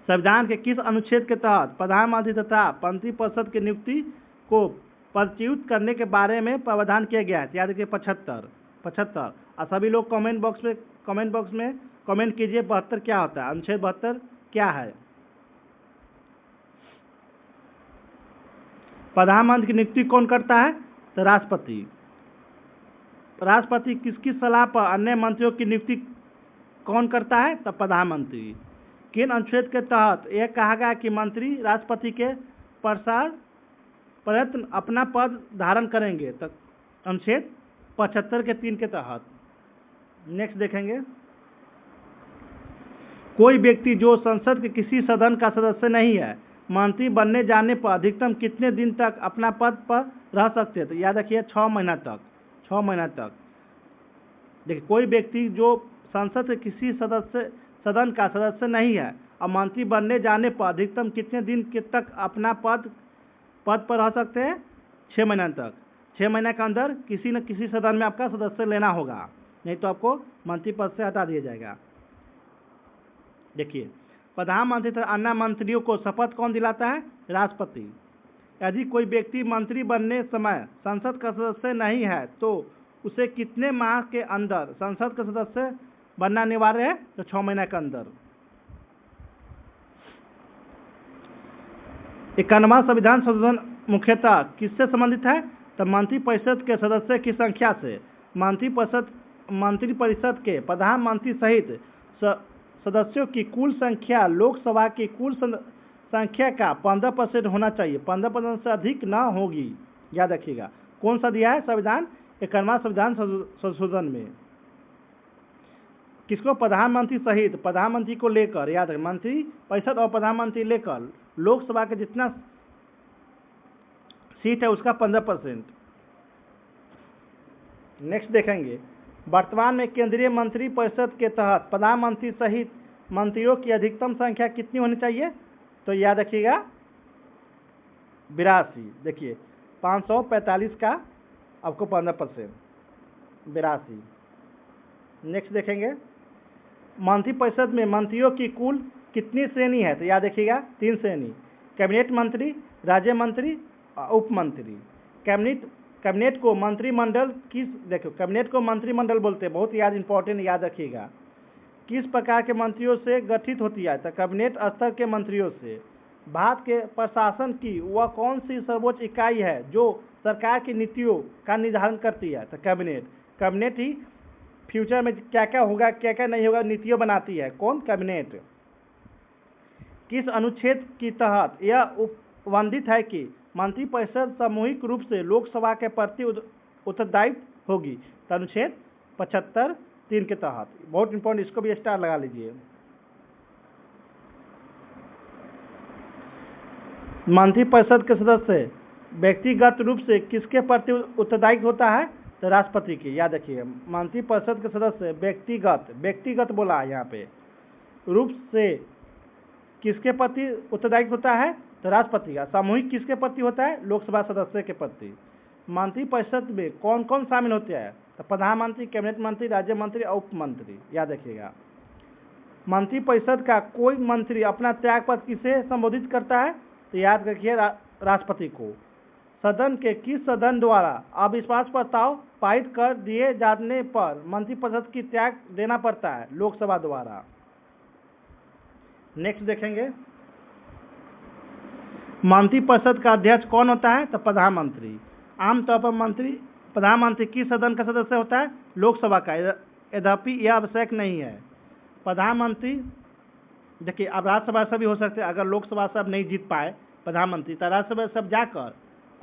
संविधान के किस अनुच्छेद के तहत प्रधानमंत्री तथा मंत्री परिषद की नियुक्ति को पदच्युत करने के बारे में प्रावधान किया गया है, याद रखिए, 75। और सभी लोग कमेंट बॉक्स में कमेंट कीजिए 72 क्या होता है, अनुच्छेद 72 क्या है। प्रधानमंत्री की नियुक्ति कौन करता है, तो राष्ट्रपति। राष्ट्रपति किसकी सलाह पर अन्य मंत्रियों की नियुक्ति कौन करता है, तो प्रधानमंत्री। किन अनुच्छेद के तहत यह कहा गया कि मंत्री राष्ट्रपति के प्रयत्न अपना पद धारण करेंगे, तो अनुच्छेद 75 के 3 के तहत। नेक्स्ट देखेंगे, कोई व्यक्ति जो संसद के किसी सदन का सदस्य नहीं है, मंत्री बनने जाने पर अधिकतम कितने दिन तक अपना पद पर रह सकते हैं, तो याद रखिए 6 महीना तक। देखिए, कोई व्यक्ति जो संसद के किसी सदन का सदस्य नहीं है और मंत्री बनने जाने पर अधिकतम कितने दिन तक अपना पद पर रह सकते हैं? 6 महीने तक। 6 महीने के अंदर किसी न किसी सदन में आपका सदस्य लेना होगा, नहीं तो आपको मंत्री पद से हटा दिया जाएगा। देखिए, प्रधानमंत्री तथा अन्य मंत्रियों को शपथ कौन दिलाता है? राष्ट्रपति। यदि कोई व्यक्ति मंत्री बनने समय संसद का सदस्य नहीं है तो उसे कितने माह के अंदर संसद का सदस्य बनना अनिवार्य है? तो 6 महीने के अंदर। 51वां संविधान संशोधन मुख्यतः किससे संबंधित है? तो मंत्रिपरिषद के सदस्य की संख्या से। मंत्रिपरिषद के प्रधानमंत्री सहित सदस्यों की कुल संख्या लोकसभा की कुल संख्या का 15% होना चाहिए, 15% से अधिक न होगी। याद रखिएगा। कौन सा दिया है संविधान? 51वां संविधान संशोधन में। किसको? प्रधानमंत्री सहित, प्रधानमंत्री को लेकर, याद रखें, मंत्री परिषद और प्रधानमंत्री लेकर लोकसभा के जितना सीट है उसका 15%। नेक्स्ट देखेंगे, वर्तमान में केंद्रीय मंत्री परिषद के तहत प्रधानमंत्री सहित मंत्रियों की अधिकतम संख्या कितनी होनी चाहिए? तो याद रखिएगा 82। देखिए 545 का आपको 15%, 82। नेक्स्ट देखेंगे, मंत्रिपरिषद में मंत्रियों की कुल कितनी श्रेणी है? तो याद रखिएगा 3 श्रेणी, कैबिनेट मंत्री, राज्य मंत्री, उप मंत्री। कैबिनेट को मंत्रिमंडल कैबिनेट को मंत्रिमंडल बोलते हैं, बहुत याद इंपॉर्टेंट, याद रखिएगा। किस प्रकार के मंत्रियों से गठित होती है? तो कैबिनेट स्तर के मंत्रियों से। भारत के प्रशासन की वह कौन सी सर्वोच्च इकाई है जो सरकार की नीतियों का निर्धारण करती है? तो कैबिनेट ही फ्यूचर में क्या क्या होगा, क्या क्या नहीं होगा, नीतियों बनाती है। कौन? कैबिनेट। किस अनुच्छेद के तहत यह उपबंधित है कि मंत्रिपरिषद सामूहिक रूप से लोकसभा के प्रति उत्तरदायित्व होगी? तो अनुच्छेद 75(3) के तहत। बहुत इंपॉर्टेंट, इसको भी स्टार लगा लीजिए। मंत्रिपरिषद के सदस्य व्यक्तिगत रूप से किसके प्रति उत्तरदायी होता है? तो राष्ट्रपति की। याद रखिए, मंत्रिपरिषद के सदस्य व्यक्तिगत बोला यहाँ पे, रूप से किसके प्रति उत्तरदायी होता है? तो राष्ट्रपति का। सामूहिक किसके प्रति होता है? लोकसभा सदस्य के प्रति। मंत्रिपरिषद में कौन कौन शामिल होते हैं? तो प्रधानमंत्री, कैबिनेट मंत्री, राज्य मंत्री और उप मंत्री। याद रखिएगा। मंत्रिपरिषद का कोई मंत्री अपना त्यागपत्र किसे संबोधित करता है? तो याद रखिए राष्ट्रपति को। सदन के किस सदन द्वारा अविश्वास प्रस्ताव पारित कर दिए जाने पर मंत्रिपरिषद की त्याग देना पड़ता है? लोकसभा द्वारा। नेक्स्ट देखेंगे, मंत्रिपरिषद का अध्यक्ष कौन होता है? तो प्रधानमंत्री। आमतौर पर प्रधानमंत्री किस सदन का सदस्य होता है? लोकसभा का। यद्यपि यह आवश्यक नहीं है। प्रधानमंत्री, देखिए अब राज्यसभा से भी हो सकते हैं, अगर लोकसभा से अब नहीं जीत पाए प्रधानमंत्री तो राज्यसभा से जाकर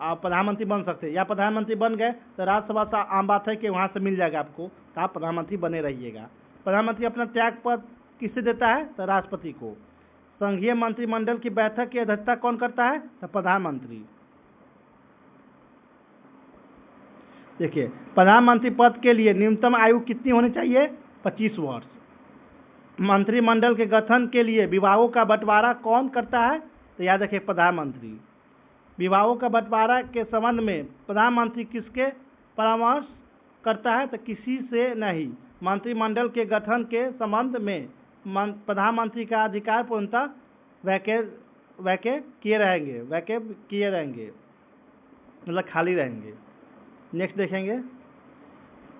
आप प्रधानमंत्री बन सकते हैं, या प्रधानमंत्री बन गए तो राज्यसभा से आम बात है कि वहाँ से मिल जाएगा आपको, तो आप प्रधानमंत्री बने रहिएगा। प्रधानमंत्री अपना त्यागपत्र किससे देता है? तो राष्ट्रपति को। संघीय मंत्रिमंडल की बैठक की अध्यक्षता कौन करता है? तो प्रधानमंत्री। देखिए, प्रधानमंत्री पद के लिए न्यूनतम आयु कितनी होनी चाहिए? 25 वर्ष। मंत्रिमंडल के गठन के लिए विभागों का बंटवारा कौन करता है? तो याद रखिए प्रधानमंत्री। विभागों का बंटवारा के संबंध में प्रधानमंत्री किसके परामर्श करता है? तो किसी से नहीं। मंत्रिमंडल के गठन के संबंध में प्रधानमंत्री का अधिकार पूर्णतः वैके किए रहेंगे, मतलब खाली रहेंगे। नेक्स्ट देखेंगे,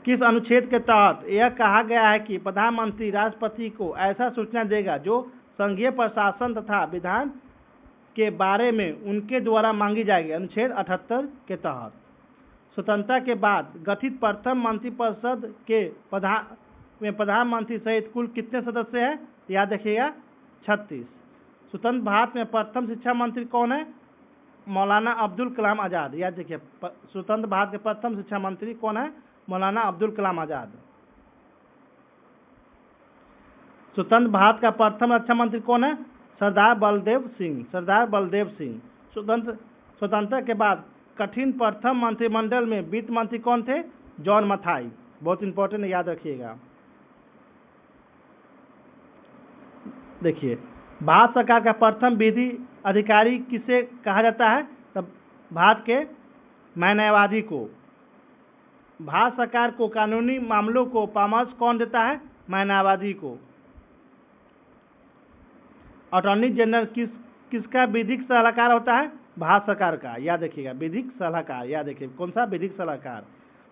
किस अनुच्छेद के तहत यह कहा गया है कि प्रधानमंत्री राष्ट्रपति को ऐसा सूचना देगा जो संघीय प्रशासन तथा विधान के बारे में उनके द्वारा मांगी जाएगी? अनुच्छेद 78 के तहत। स्वतंत्रता के बाद गठित प्रथम मंत्रिपरिषद के प्रधानमंत्री सहित कुल कितने सदस्य हैं? याद रखिएगा 36। स्वतंत्र भारत में प्रथम शिक्षा मंत्री कौन है? मौलाना अब्दुल कलाम आज़ाद। याद रखिए, स्वतंत्र भारत के प्रथम शिक्षा मंत्री कौन है? मौलाना अब्दुल कलाम आज़ाद। स्वतंत्र भारत का प्रथम रक्षा मंत्री कौन है? सरदार बलदेव सिंह। स्वतंत्रता के बाद कठिन प्रथम मंत्रिमंडल में वित्त मंत्री कौन थे? जॉन मथाई। बहुत इंपॉर्टेंट, याद रखिएगा। देखिए, भारत सरकार का प्रथम विधि अधिकारी किसे कहा जाता है? तब भारत के न्यायवादी को। भारत सरकार को कानूनी मामलों को परामर्श कौन देता है? न्यायवादी को। अटॉर्नी जनरल किसका विधिक सलाहकार होता है? भारत सरकार का। याद रखिएगा, विधिक सलाहकार। याद रखिए, कौन सा? विधिक सलाहकार।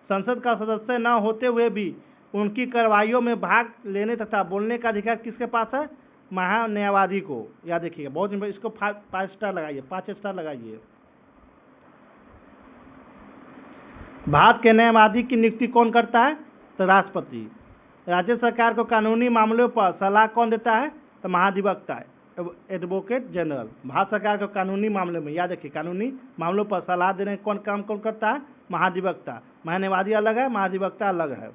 संसद का सदस्य न होते हुए भी उनकी कार्रवाइयों में भाग लेने तथा बोलने का अधिकार किसके पास है? महान्यायवादी को। याद रखिएगा, बहुत इंपॉर्टेंट। इसको 5 स्टार लगाइए, 5 स्टार लगाइए। भारत के न्यायवादी की नियुक्ति कौन करता है? तो राष्ट्रपति। राज्य सरकार को कानूनी मामलों पर सलाह कौन देता है? तो महाधिवक्ता, एडवोकेट जनरल। भारत सरकार को कानूनी मामलों में, याद रखिए, कानूनी मामलों पर सलाह देने कौन काम कौन करता है? महाधिवक्ता। महान्यायवादी अलग है, महाधिवक्ता अलग है।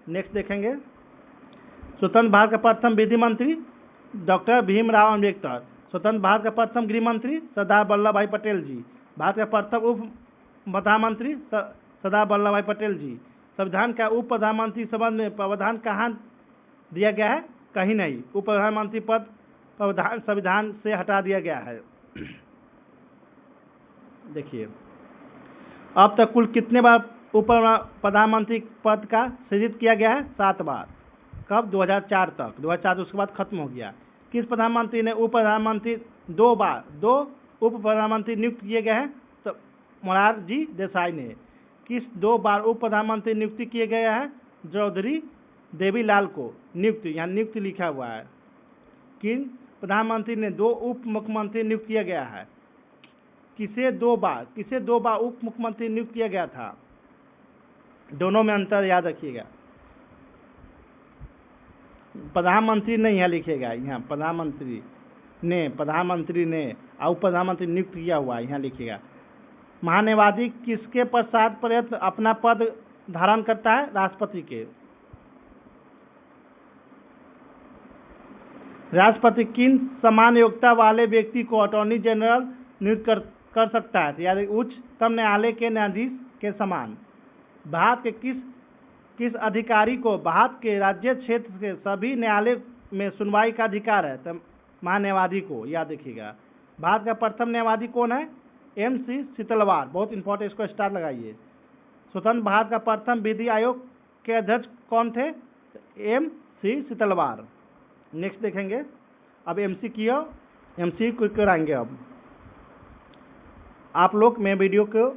नेक्स्ट देखेंगे, स्वतंत्र भारत का प्रथम विधि मंत्री डॉक्टर भीमराव अम्बेडकर। स्वतंत्र भारत का प्रथम गृह मंत्री सरदार वल्लभ भाई पटेल जी। भारत का प्रथम उप प्रधानमंत्री सरदार वल्लभ भाई पटेल जी। संविधान का उप प्रधानमंत्री संबंध में प्रावधान कहाँ दिया गया है? कहीं नहीं। उप प्रधानमंत्री पद प्रावधान संविधान से हटा दिया गया है। देखिए, अब तक कुल कितने बार उप प्रधानमंत्री पद का सृजित किया गया है? 7 बार। कब? 2004 तक। 2004 उसके बाद खत्म हो गया। किस प्रधानमंत्री ने उप प्रधानमंत्री 2 बार 2 उप प्रधानमंत्री नियुक्त किए गए हैं? तो मोरारजी देसाई ने। किस 2 बार उप प्रधानमंत्री नियुक्ति किए गए हैं? चौधरी देवीलाल को नियुक्त, यहाँ नियुक्त लिखा हुआ है। किन प्रधानमंत्री ने 2 उप मुख्यमंत्री नियुक्त किया गया है? किसे 2 बार उप मुख्यमंत्री नियुक्त किया गया था? दोनों में अंतर याद रखिएगा। प्रधानमंत्री नहीं यहाँ लिखेगा, यहाँ प्रधानमंत्री ने और उप प्रधानमंत्री नियुक्त किया हुआ यहाँ लिखेगा। महान्यायवादी किसके पश्चात पर्यंत अपना पद धारण करता है? राष्ट्रपति के। राष्ट्रपति किन समान योग्यता वाले व्यक्ति को अटॉर्नी जनरल नियुक्त कर सकता है? यानी उच्चतम न्यायालय के न्यायाधीश के समान। भारत के किस अधिकारी को भारत के राज्य क्षेत्र के सभी न्यायालय में सुनवाई का अधिकार है? तो महान्यायवादी को। याद रखिएगा। भारत का प्रथम न्यायवादी कौन है? MC सीतलवार। बहुत इंपॉर्टेंट, इसको स्टार लगाइए। स्वतंत्र भारत का प्रथम विधि आयोग के अध्यक्ष कौन थे? MC सीतलवार। नेक्स्ट देखेंगे, अब MC को कराएंगे। अब आप लोग मेरे वीडियो को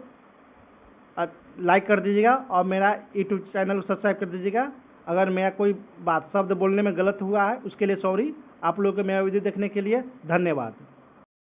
लाइक कर दीजिएगा और मेरा यूट्यूब चैनल को सब्सक्राइब कर दीजिएगा। अगर मेरा कोई बात शब्द बोलने में गलत हुआ है उसके लिए सॉरी। आप लोगों को मेरा वीडियो देखने के लिए धन्यवाद।